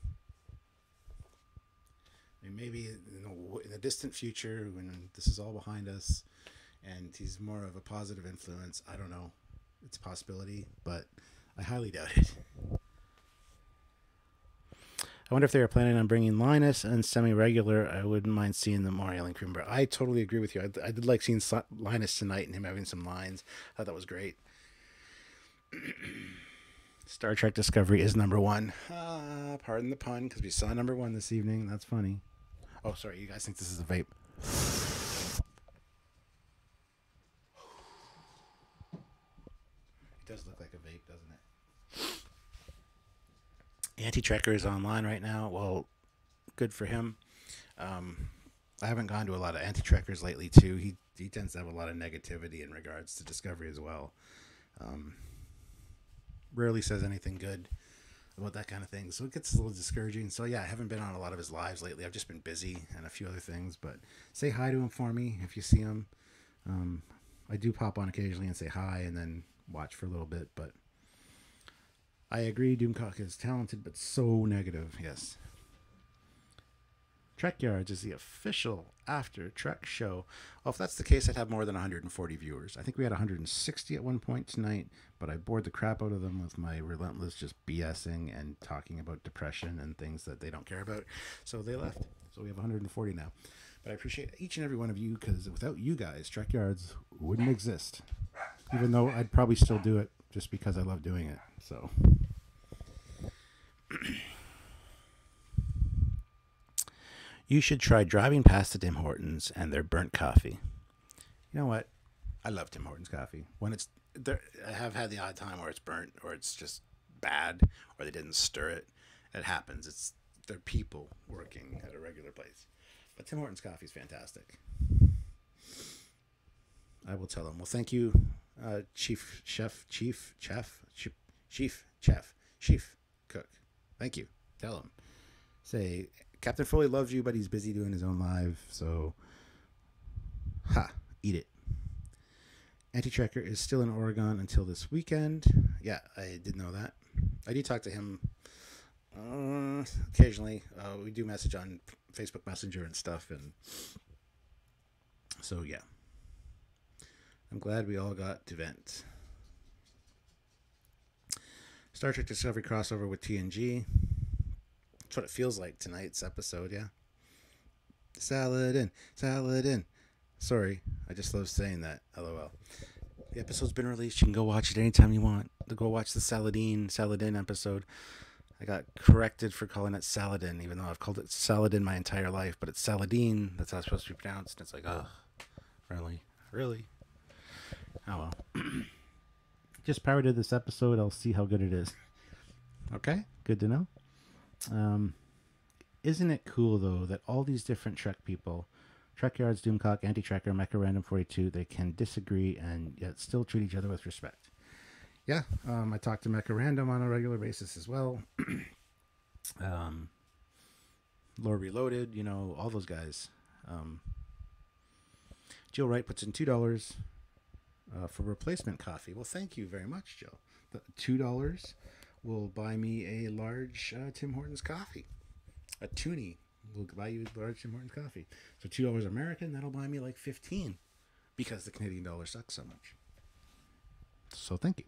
I mean, maybe in the distant future, when this is all behind us, and he's more of a positive influence. I don't know. It's a possibility, but I highly doubt it. I wonder if they are planning on bringing Linus and semi-regular. I wouldn't mind seeing them more Alien Cream. I totally agree with you. I did like seeing Linus tonight and him having some lines. I thought that was great. Star Trek Discovery is number one. Pardon the pun, because we saw number one this evening. That's funny. Oh, sorry. You guys think this is a vape? It does look like a vape, doesn't it? Anti-Trekker is online right now. Well, good for him. I haven't gone to a lot of Anti-Trekkers lately, too. He tends to have a lot of negativity in regards to Discovery as well. Rarely says anything good about that kind of thing, so it gets a little discouraging. So yeah, I haven't been on a lot of his lives lately. I've just been busy and a few other things, but say hi to him for me if you see him. I do pop on occasionally and say hi and then watch for a little bit, but I agree Doomcock is talented but so negative. Yes. Trekyards is the official after Trek show. Well, if that's the case, I'd have more than 140 viewers. I think we had 160 at one point tonight, but I bored the crap out of them with my relentless just BSing and talking about depression and things that they don't care about. So they left. So we have 140 now. But I appreciate each and every one of you, because without you guys, Trekyards wouldn't exist. Even though I'd probably still do it just because I love doing it. So... You should try driving past the Tim Hortons and their burnt coffee. You know what? I love Tim Hortons coffee. When it's there, I have had the odd time where it's burnt or it's just bad or they didn't stir it. It happens. It's they're people working at a regular place. But Tim Hortons coffee is fantastic. I will tell them. Well, thank you, Chief Cook. Thank you. Tell him. Say, Captain Foley loves you, but he's busy doing his own live, so eat it. Anti-Trekker is still in Oregon until this weekend. Yeah, I did know that. I do talk to him occasionally. We do message on Facebook Messenger and stuff, and so yeah. I'm glad we all got to vent. Star Trek Discovery crossover with TNG. That's what it feels like tonight's episode, yeah. Saladin. Sorry, I just love saying that. LOL. The episode's been released. You can go watch it anytime you want. Go watch the Saladin episode. I got corrected for calling it Saladin, even though I've called it Saladin my entire life. But it's Saladin. That's how it's supposed to be pronounced. And it's like, oh, really? Oh well. Just pirated this episode. I'll see how good it is. Okay, good to know. Isn't it cool though that all these different Trek people, Trekyards, Doomcock, Anti-Trekker, Mecha Random 42, they can disagree and yet still treat each other with respect. Yeah, I talk to Mecha Random on a regular basis as well. Lore Reloaded, you know, all those guys. Jill Wright puts in $2 for replacement coffee. Well, thank you very much, Jill. The $2 will buy me a large Tim Hortons coffee. A toonie will buy you a large Tim Hortons coffee. So $2 American, that'll buy me like 15 because the Canadian dollar sucks so much. So thank you.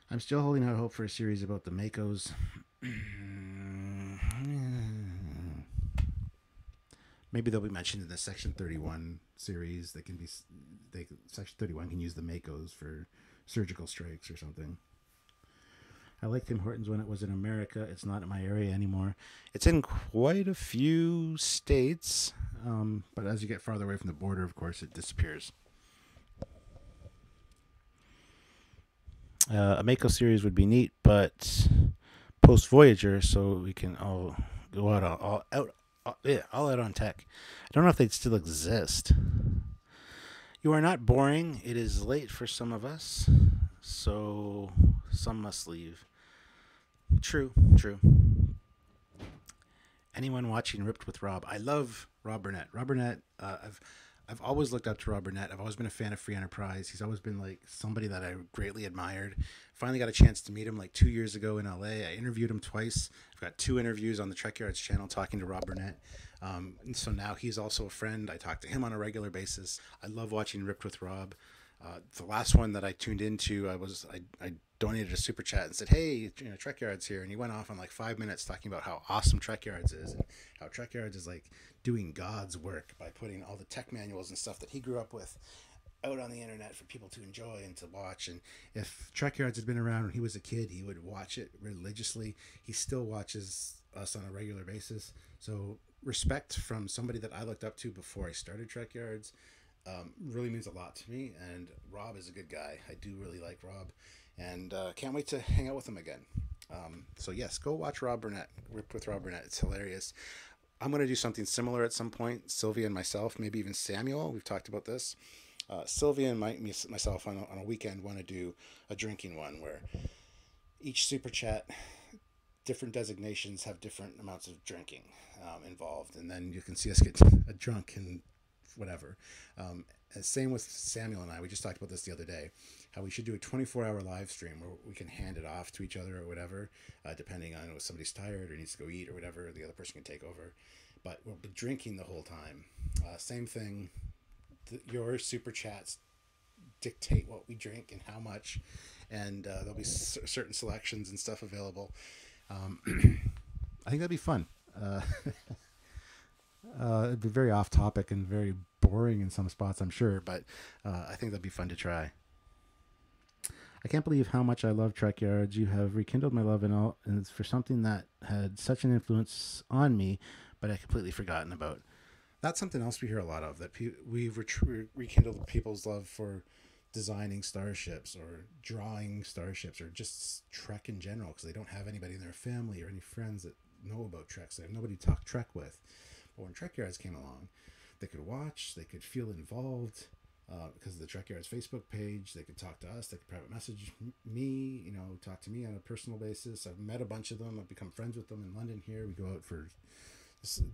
I'm still holding out hope for a series about the Makos. Maybe they'll be mentioned in the Section 31 series. Section 31 can use the Makos for surgical strikes or something. I liked Tim Hortons when it was in America. It's not in my area anymore. It's in quite a few states, but as you get farther away from the border, of course, it disappears. A Mako series would be neat, but post Voyager, so we can all go out all out on tech. I don't know if they'd still exist. You are not boring. It is late for some of us, so some must leave. True. Anyone watching Ripped with Rob? I love Rob Burnett. Rob Burnett, I've always looked up to Rob Burnett. I've always been a fan of Free Enterprise. He's always been like somebody that I greatly admired. Finally got a chance to meet him like 2 years ago in LA. I interviewed him twice. I've got 2 interviews on the Trekyards channel talking to Rob Burnett. And so now he's also a friend. I talk to him on a regular basis. I love watching Ripped with Rob. The last one that I tuned into, I donated a super chat and said, hey, Trekyards here. And he went off on like 5 minutes talking about how awesome Trekyards is and how Trekyards is like doing God's work by putting all the tech manuals and stuff that he grew up with out on the internet for people to enjoy and to watch. And if Trekyards had been around when he was a kid, he would watch it religiously. He still watches us on a regular basis. So respect from somebody that I looked up to before I started Trekyards. Really means a lot to me, and Rob is a good guy. I do really like Rob, and can't wait to hang out with him again. So yes, go watch Rob Burnett, Ripped with Rob Burnett. It's hilarious. I'm going to do something similar at some point. Sylvia and myself, maybe even Samuel, we've talked about this. Sylvia and myself on a weekend want to do a drinking one where each super chat, different designations have different amounts of drinking involved, and then you can see us get drunk and whatever. Same with Samuel and I. We just talked about this the other day, how we should do a 24-hour live stream where we can hand it off to each other or whatever, depending on if somebody's tired or needs to go eat or whatever, the other person can take over. but we'll be drinking the whole time. Same thing. Your super chats dictate what we drink and how much, and there'll be certain selections and stuff available. I think that'd be fun. It'd be very off topic and very boring in some spots, I'm sure, but I think that'd be fun to try. I can't believe how much I love Trekyards. You have rekindled my love and it's for something that had such an influence on me, but I completely forgotten about. That's something else we hear a lot of, that we've rekindled people's love for designing starships or drawing starships or just Trek in general, because they don't have anybody in their family or any friends that know about Trek. So they have nobody to talk Trek with. But when Trekyards came along, they could watch, they could feel involved because of the Trekyards Facebook page. They could talk to us, they could private message me, talk to me on a personal basis. I've met a bunch of them. I've become friends with them in London here. We go out for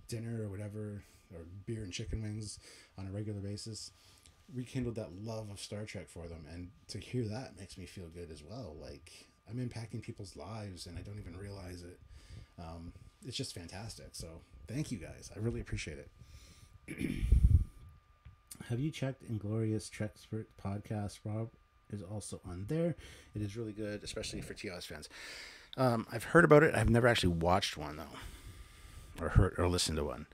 dinner or whatever, or beer and chicken wings on a regular basis. Rekindled that love of Star Trek for them, and to hear that makes me feel good as well. Like, I'm impacting people's lives and I don't even realize it. It's just fantastic. So thank you guys. I really appreciate it. Have you checked Inglorious Trexpert podcast? Rob is also on there. It is really good, especially for TOS fans. I've heard about it. I've never actually watched one though, or heard or listened to one.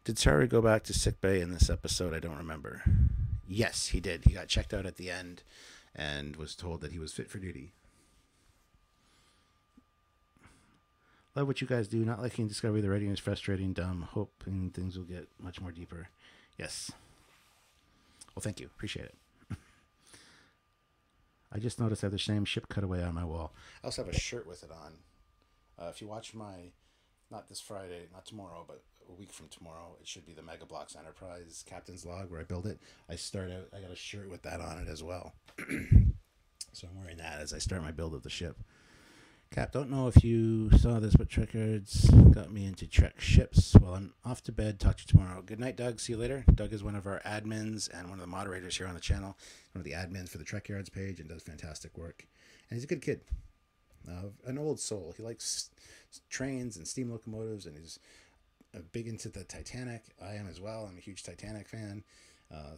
Did Sarah go back to sickbay in this episode? I don't remember. Yes, he did. He got checked out at the end and was told that he was fit for duty. Love what you guys do. Not liking Discovery. The writing is frustrating, dumb. Hoping things will get much more deeper. Yes. Well, thank you. Appreciate it. I just noticed I have the same ship cutaway on my wall. I also have a shirt with it on. If you watch my, not this Friday, not tomorrow, but a week from tomorrow, it should be the Mega Blocks Enterprise Captain's Log where I build it. I got a shirt with that on it as well. So I'm wearing that as I start my build of the ship. Cap, don't know if you saw this, but Trekyards got me into Trek ships. Well, I'm off to bed. Talk to you tomorrow. Good night, Doug. See you later. Doug is one of our admins and one of the moderators here on the channel. One of the admins for the Trekyards page and does fantastic work. And he's a good kid. An old soul. He likes trains and steam locomotives, and he's big into the Titanic. I am as well. I'm a huge Titanic fan.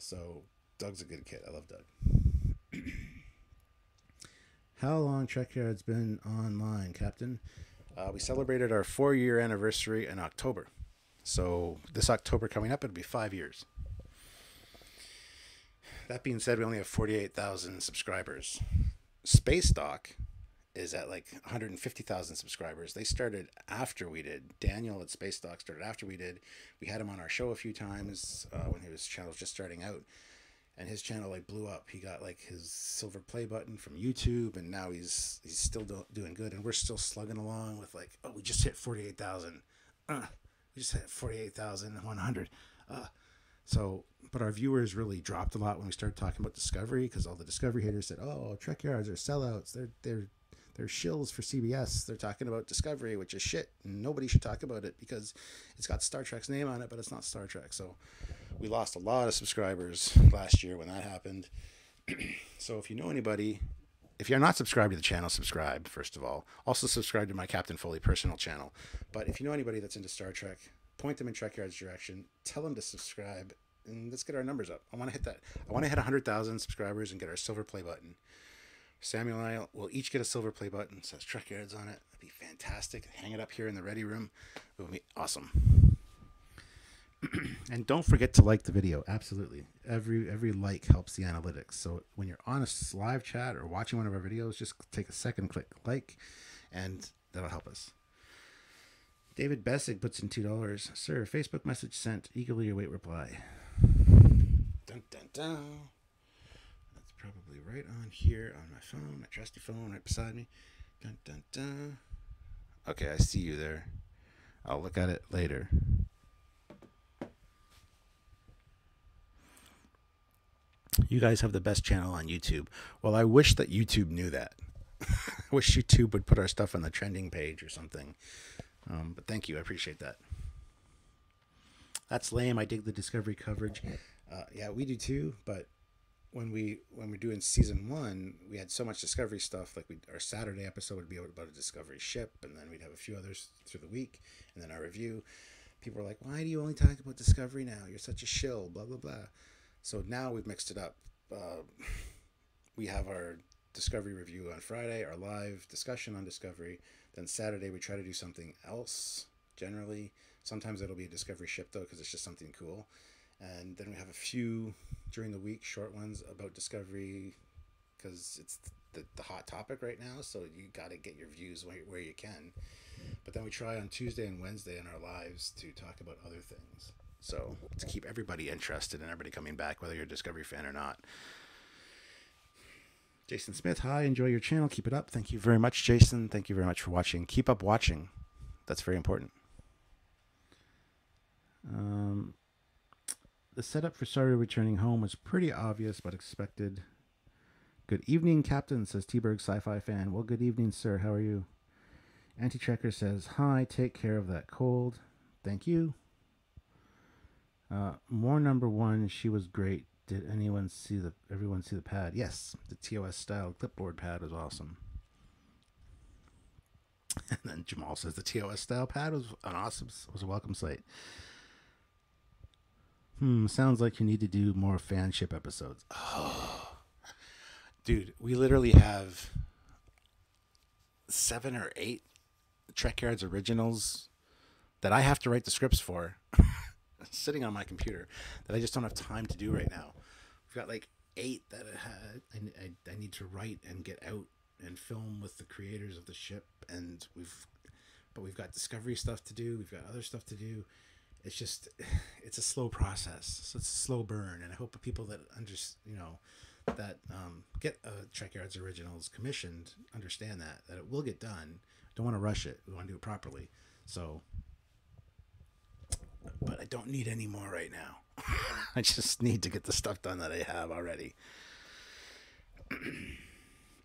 So Doug's a good kid. I love Doug. How long Trekyards been online, Captain? We celebrated our 4-year anniversary in October. So this October coming up, it'll be 5 years. That being said, we only have 48,000 subscribers. Space Dock is at like 150,000 subscribers. They started after we did. Daniel at Space Dock started after we did. We had him on our show a few times when his channel was just starting out. And his channel like blew up. He got like his silver play button from YouTube, and now he's still doing good. And we're still slugging along with like, we just hit 48,000. We just hit 48,100. But our viewers really dropped a lot when we started talking about Discovery, because all the Discovery haters said, "Oh, Trekyards are sellouts. They're shills for CBS. They're talking about Discovery, which is shit. And nobody should talk about it because it's got Star Trek's name on it, but it's not Star Trek." So we lost a lot of subscribers last year when that happened. So if you know anybody, if you're not subscribed to the channel, subscribe, first of all. Also subscribe to my Captain Foley personal channel. But if you know anybody that's into Star Trek, point them in Trekyards' direction. Tell them to subscribe, and let's get our numbers up. I want to hit that. I want to hit 100,000 subscribers and get our silver play button. Samuel and I will each get a silver play button. It says Trekyards on it. That'd be fantastic. Hang it up here in the ready room. It would be awesome. And don't forget to like the video. Absolutely. Every like helps the analytics. So when you're on a live chat or watching one of our videos, just take a second, click like, and that'll help us. David Bessig puts in $2. Sir, Facebook message sent. Eagerly await reply. Dun, dun, dun. That's probably right on here on my phone, my trusty phone right beside me. Dun, dun, dun. Okay, I see you there. I'll look at it later. You guys have the best channel on YouTube. Well, I wish that YouTube knew that. I wish YouTube would put our stuff on the trending page or something. But thank you. I appreciate that. That's lame. I dig the Discovery coverage. Yeah, we do too. But when we're doing season 1, we had so much Discovery stuff. Like our Saturday episode would be about a Discovery ship, and then we'd have a few others through the week, and then our review. people are like, why do you only talk about Discovery now? You're such a shill, blah, blah, blah. So now we've mixed it up. We have our Discovery review on Friday, our live discussion on Discovery. Then Saturday we try to do something else, generally. Sometimes it'll be a Discovery ship, though, because it's just something cool. And then we have a few during the week, short ones about Discovery, because it's the hot topic right now, so you got to get your views where you can. But then we try on Tuesday and Wednesday in our lives to talk about other things. So to keep everybody interested and everybody coming back, whether you're a Discovery fan or not. Jason Smith, hi, enjoy your channel. Keep it up. Thank you very much, Jason. Thank you very much for watching. Keep up watching. That's very important. The setup for Saru returning home was pretty obvious but expected. Good evening, Captain, says T-Berg Sci-Fi fan. Well, good evening, sir. How are you? Anti-Trekker says, hi, take care of that cold. Thank you. More number one, she was great. Did everyone see the pad? Yes, the TOS style clipboard pad was awesome. And then Jamal says the TOS style pad was a welcome sight. Sounds like you need to do more fanship episodes. Oh, dude, we literally have 7 or 8 Trekyards originals that I have to write the scripts for, sitting on my computer, that I just don't have time to do right now. We've got like 8 that I need to write and get out and film with the creators of the ship, and we've got Discovery stuff to do. We've got other stuff to do. It's a slow process. So it's a slow burn, and I hope the people that get Trekyards originals commissioned understand that it will get done. Don't want to rush it. We want to do it properly. So, but I don't need any more right now. I just need to get the stuff done that I have already.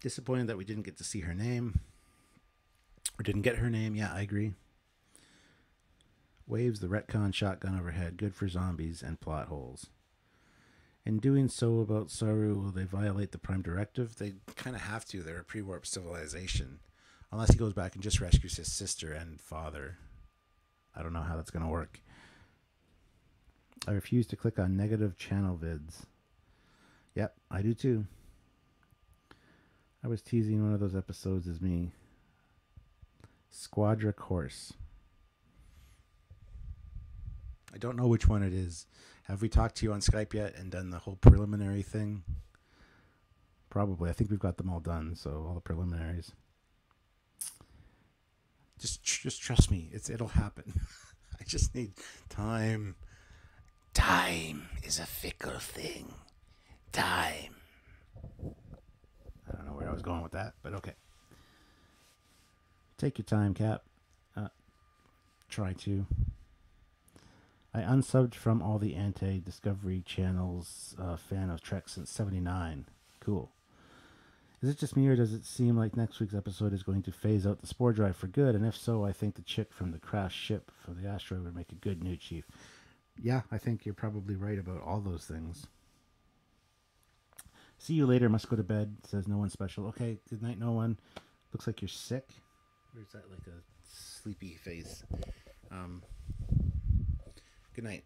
Disappointed that we didn't get to see her name. Or didn't get her name. Yeah, I agree. Waves the retcon shotgun overhead. Good for zombies and plot holes. In doing so about Saru, will they violate the Prime Directive? They kind of have to. They're a pre-warp civilization. Unless he goes back and just rescues his sister and father. I don't know how that's going to work. I refuse to click on negative channel vids. Yep, I do too. I was teasing one of those episodes as me. Squadra Course. I don't know which one it is. Have we talked to you on Skype yet and done the whole preliminary thing? Probably. I think we've got them all done, so all the preliminaries. Just trust me. It'll happen. I just need time. Time is a fickle thing. Time. I don't know where I was going with that, but okay. Take your time, Cap. Try to. I unsubbed from all the anti-Discovery channels, fan of Trek since '79. Cool. Is it just me, or does it seem like next week's episode is going to phase out the spore drive for good? And if so, I think the chick from the crashed ship for the asteroid would make a good new chief. Yeah, I think you're probably right about all those things. See you later, must go to bed. Says no one special. Okay, good night, no one. Looks like you're sick. Or is that like a sleepy face? Good night.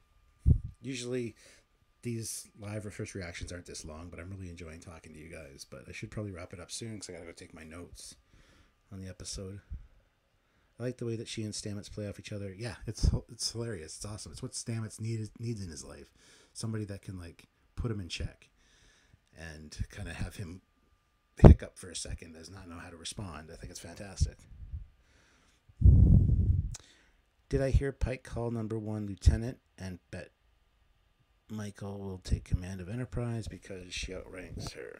Usually these live or first reactions aren't this long, but I'm really enjoying talking to you guys. But I should probably wrap it up soon because I gotta go take my notes on the episode. I like the way that she and Stamets play off each other. Yeah, it's hilarious. It's awesome. It's what Stamets needs in his life. Somebody that can like put him in check and kind of have him hiccup for a second, does not know how to respond. I think it's fantastic. Did I hear Pike call number 1 lieutenant and bet Michael will take command of Enterprise because she outranks her?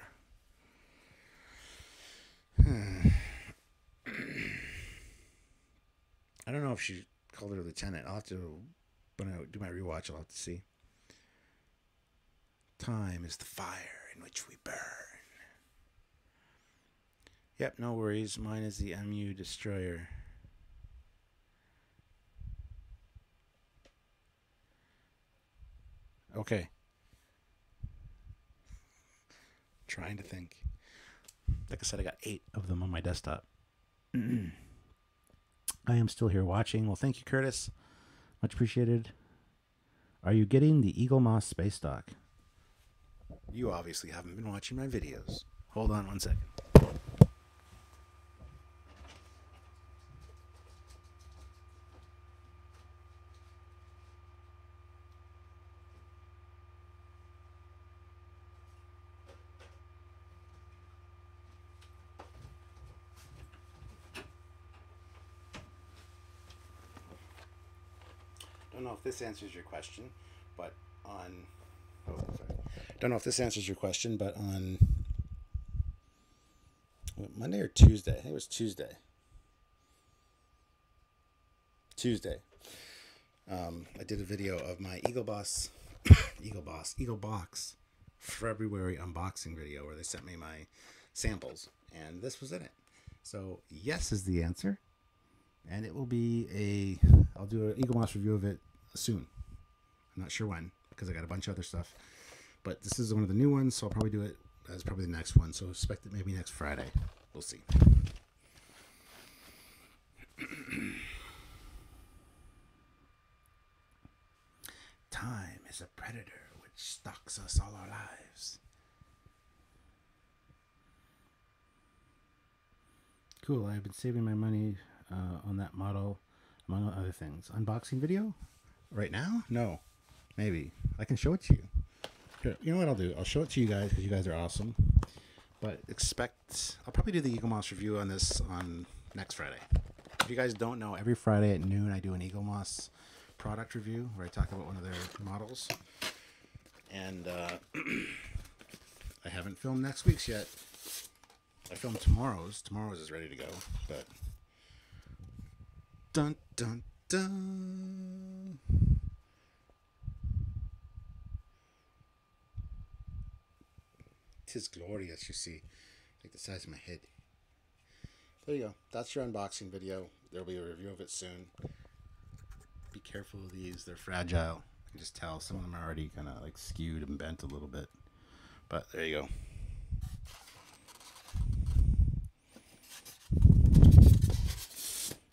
I don't know if she called her lieutenant. I'll have to, when I do my rewatch, I'll have to see. Time is the fire in which we burn. Yep, no worries. Mine is the MU Destroyer. Okay. Trying to think. Like I said, I got 8 of them on my desktop. I am still here watching. Well, thank you, Curtis. Much appreciated. Are you getting the Eagle Moss space stock? You obviously haven't been watching my videos. Hold on one second. Don't know if this answers your question, but on... Oh, sorry. Don't know if this answers your question, but on Monday or Tuesday, I think it was Tuesday. I did a video of my Eagle Box February unboxing video where they sent me my samples, and this was in it. So yes is the answer, and it will be I'll do an Eagle Moss review of it soon. I'm not sure when because I got a bunch of other stuff, but this is one of the new ones, so I'll probably do it as probably the next one. So expect it maybe next Friday. We'll see. Time is a predator which stalks us all our lives. Cool, I've been saving my money on that model, among other things. Unboxing video? Right now? No. Maybe. I can show it to you. Here, you know what I'll do? I'll show it to you guys because you guys are awesome. But I'll probably do the Eagle Moss review on this on next Friday. If you guys don't know, every Friday at noon I do an Eagle Moss product review where I talk about one of their models. And I haven't filmed next week's yet. I filmed tomorrow's. Tomorrow's is ready to go. But dun dun dun. 'Tis glorious, you see. Like the size of my head. There you go. That's your unboxing video. There'll be a review of it soon. Be careful of these. They're fragile. You can just tell some of them are already kind of like skewed and bent a little bit. But there you go.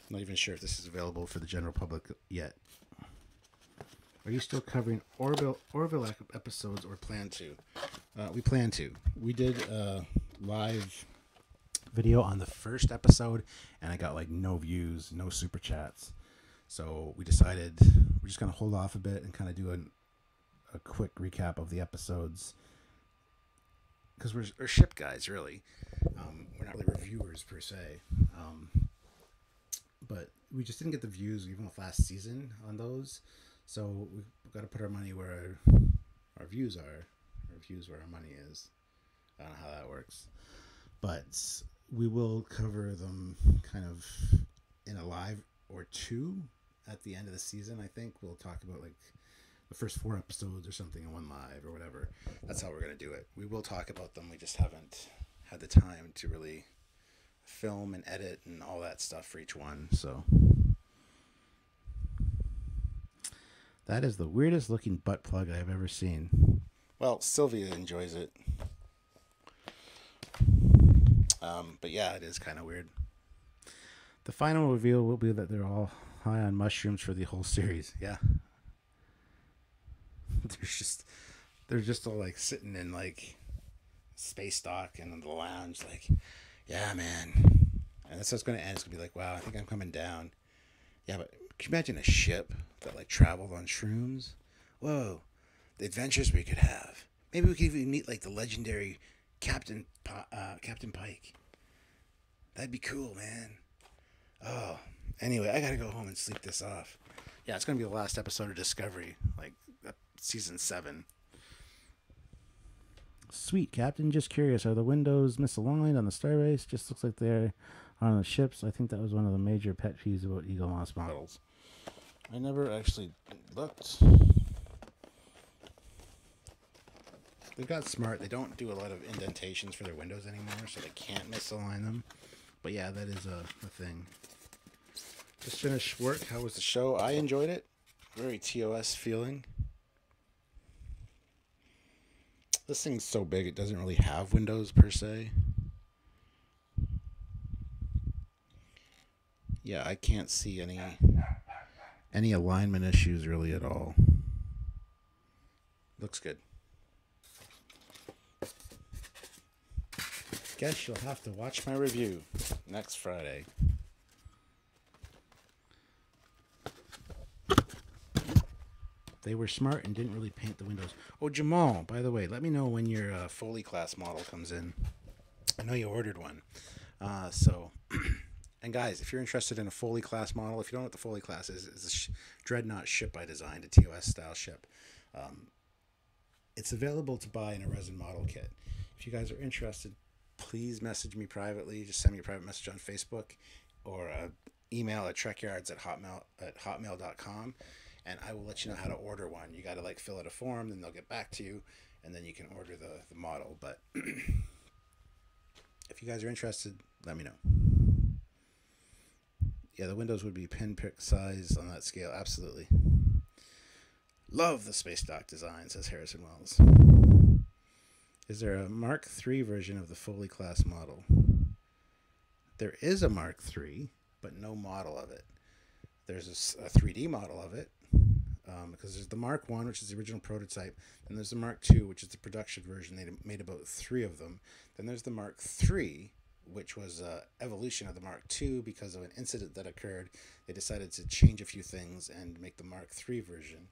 Not even sure if this is available for the general public yet. Are you still covering Orville episodes or plan to? We plan to. We did a live video on the first episode, and I got like no views, no super chats. So we decided we're just going to hold off a bit and kind of do a quick recap of the episodes. Because we're ship guys, really. We're not really reviewers, per se. But we just didn't get the views even with last season on those. So we've got to put our money where our views are. Our views where our money is. I don't know how that works. But we will cover them kind of in a live or two at the end of the season. I think we'll talk about like the first 4 episodes or something in one live or whatever. That's how we're going to do it. We will talk about them. We just haven't had the time to really film and edit and all that stuff for each one. So that is the weirdest looking butt plug I've ever seen. Well, Sylvia enjoys it. But yeah, it is kind of weird. The final reveal will be that they're all high on mushrooms for the whole series. Yeah. They're just all like sitting in like space dock and in the lounge like, yeah, man. And that's how it's going to end. It's going to be like, wow, I think I'm coming down. Yeah, but can you imagine a ship that like traveled on shrooms? Whoa, the adventures we could have. Maybe we could even meet like the legendary Captain Pike. That'd be cool, man. Oh, anyway, I gotta go home and sleep this off. Yeah, it's gonna be the last episode of Discovery, like season 7. Sweet, Captain. Just curious, are the windows misaligned on the Star Race? Just looks like they're on the ships. I think that was one of the major pet peeves about Eagle Moss models. I never actually looked. They got smart. They don't do a lot of indentations for their windows anymore, so they can't misalign them. But yeah, that is a thing. Just finished work. How was the show? I enjoyed it. Very TOS feeling. This thing's so big it doesn't really have windows per se. Yeah, I can't see any any alignment issues really at all. Looks good. Guess you'll have to watch my review next Friday. They were smart and didn't really paint the windows. Oh, Jamal, by the way, let me know when your Foley class model comes in. I know you ordered one. And guys, if you're interested in a Foley class model, if you don't know what the Foley class is, it's a Dreadnought ship by design, a TOS style ship. It's available to buy in a resin model kit. If you guys are interested, please message me privately. Just send me a private message on Facebook or email at Trekyards at hotmail.com, and I will let you know how to order one. You got to fill out a form, then they'll get back to you, and then you can order the model. But if you guys are interested, let me know. Yeah, the windows would be pinprick size on that scale. Absolutely. Love the space dock design, says Harrison Wells. Is there a Mark III version of the Foley class model? There is a Mark III, but no model of it. There's a 3D model of it, because there's the Mark I, which is the original prototype. Then there's the Mark II, which is the production version. They made about 3 of them. Then there's the Mark III, which was an evolution of the Mark II because of an incident that occurred. They decided to change a few things and make the Mark III version,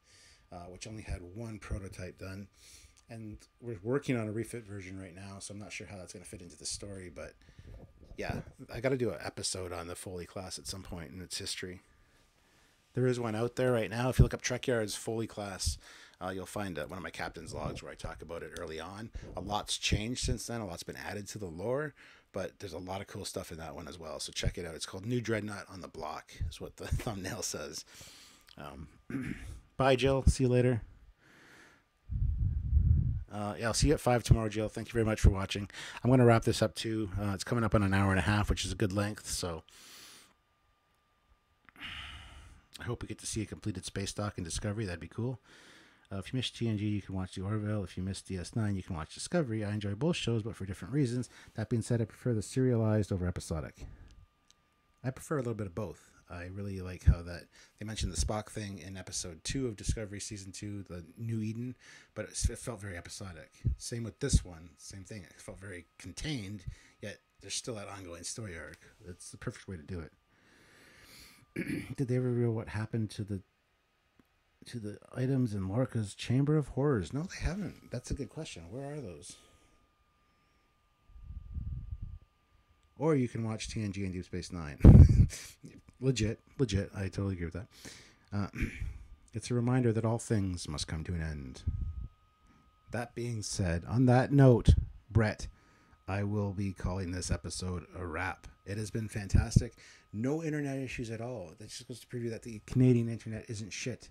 which only had 1 prototype done. And we're working on a refit version right now, so I'm not sure how that's going to fit into the story. But yeah, I got to do an episode on the Foley class at some point in its history. There is one out there right now. If you look up Trekyards Foley class, you'll find one of my captain's logs where I talk about it early on. A lot's changed since then. A lot's been added to the lore, but there's a lot of cool stuff in that one as well. So check it out. It's called New Dreadnought on the Block, is what the thumbnail says. Bye, Jill. See you later. I'll see you at 5 tomorrow, Jill. Thank you very much for watching. I'm going to wrap this up too. It's coming up on an hour and a half, which is a good length. So I hope we get to see a completed space dock in Discovery. That'd be cool. If you missed TNG, you can watch the Orville. If you missed DS9, you can watch Discovery. I enjoy both shows, but for different reasons. That being said, I prefer the serialized over episodic. I prefer a little bit of both. I really like how that they mentioned the Spock thing in episode 2 of Discovery season 2, the New Eden, but it felt very episodic. Same with this one, same thing. It felt very contained, yet there's still that ongoing story arc. It's the perfect way to do it. Did they ever reveal what happened to the items in Lorca's Chamber of Horrors? No, they haven't. That's a good question. Where are those? Or you can watch TNG and Deep Space Nine. Legit. I totally agree with that. It's a reminder that all things must come to an end. That being said, on that note, Brett, I will be calling this episode a wrap. It has been fantastic. No internet issues at all. That just goes to prove that the Canadian internet isn't shit.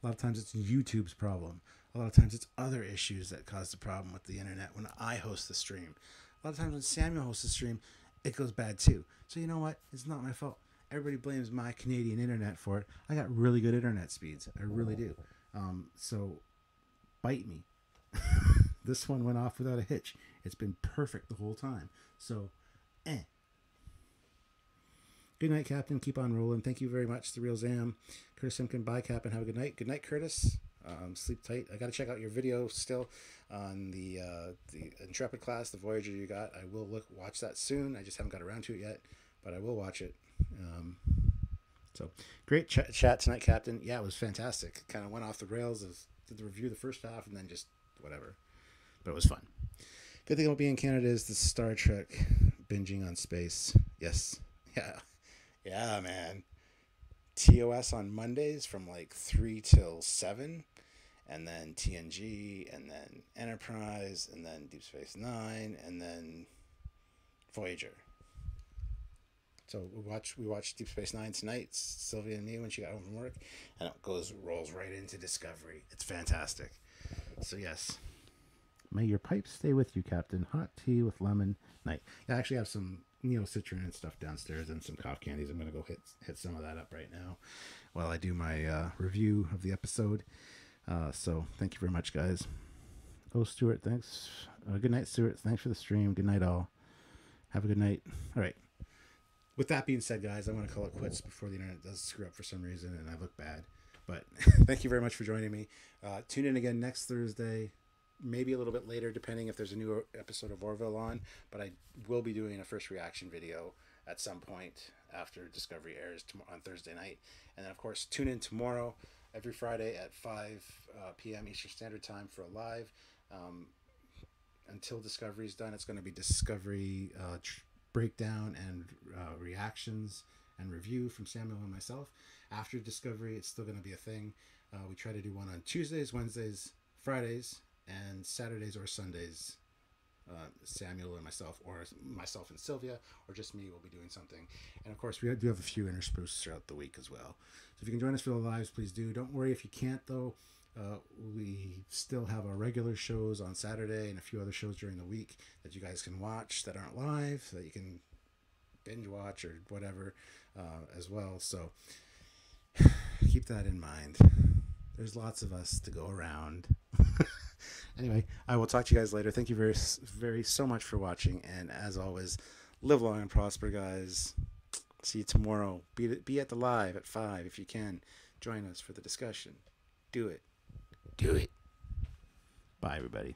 A lot of times it's YouTube's problem. A lot of times it's other issues that cause the problem with the internet when I host the stream. A lot of times when Samuel hosts the stream, it goes bad too. So you know what? It's not my fault. Everybody blames my Canadian internet for it. I got really good internet speeds. I really do. So bite me. This one went off without a hitch. It's been perfect the whole time. So, Good night, Captain. Keep on rolling. Thank you very much, The Real Zam. Curtis Simpkin, bye, Captain. Have a good night. Good night, Curtis. Sleep tight. I got to check out your video still on the Intrepid class, the Voyager you got. I will watch that soon. I just haven't got around to it yet, but I will watch it. So great chat tonight, Captain. Yeah, it was fantastic. Kind of went off the rails. Did the review the first half and then just whatever, but it was fun. Good thing about being in Canada is the Star Trek binging on space. Yes, yeah, man. TOS on Mondays from 3 till 7, and then TNG, and then Enterprise, and then Deep Space Nine, and then Voyager. So we watched Deep Space Nine tonight, Sylvia and me, when she got home from work, and it rolls right into Discovery. It's fantastic. So yes, may your pipes stay with you, Captain. Hot tea with lemon. Night. I actually have some Neocitrin and stuff downstairs and some cough candies. I'm gonna go hit some of that up right now while I do my review of the episode. So thank you very much, guys. Oh, Stuart, thanks. Good night, Stuart. Thanks for the stream. Good night, all. Have a good night. All right. with that being said, guys, I want to call it quits before the internet does screw up for some reason and I look bad. But thank you very much for joining me. Tune in again next Thursday, maybe a little bit later, depending if there's a new episode of Orville on. But I will be doing a first reaction video at some point after Discovery airs on Thursday night. And then, of course, tune in tomorrow, every Friday at 5 p.m. Eastern Standard Time for a live. Until Discovery is done, it's going to be Discovery breakdown and reactions and review from Samuel and myself. After Discovery, it's still going to be a thing. We try to do one on Tuesdays, Wednesdays, Fridays, and Saturdays or Sundays. Samuel and myself, or myself and Sylvia, or just me will be doing something. And of course, we do have a few interspersed throughout the week as well. So if you can join us for the lives, please do. Don't worry if you can't, though. We still have our regular shows on Saturday and a few other shows during the week that you guys can watch that aren't live, that you can binge watch or whatever as well. So keep that in mind. There's lots of us to go around. Anyway, I will talk to you guys later. Thank you very so much for watching. And as always, live long and prosper, guys. See you tomorrow. Be at the live at 5 if you can. Join us for the discussion. Do it. Do it. Bye, everybody.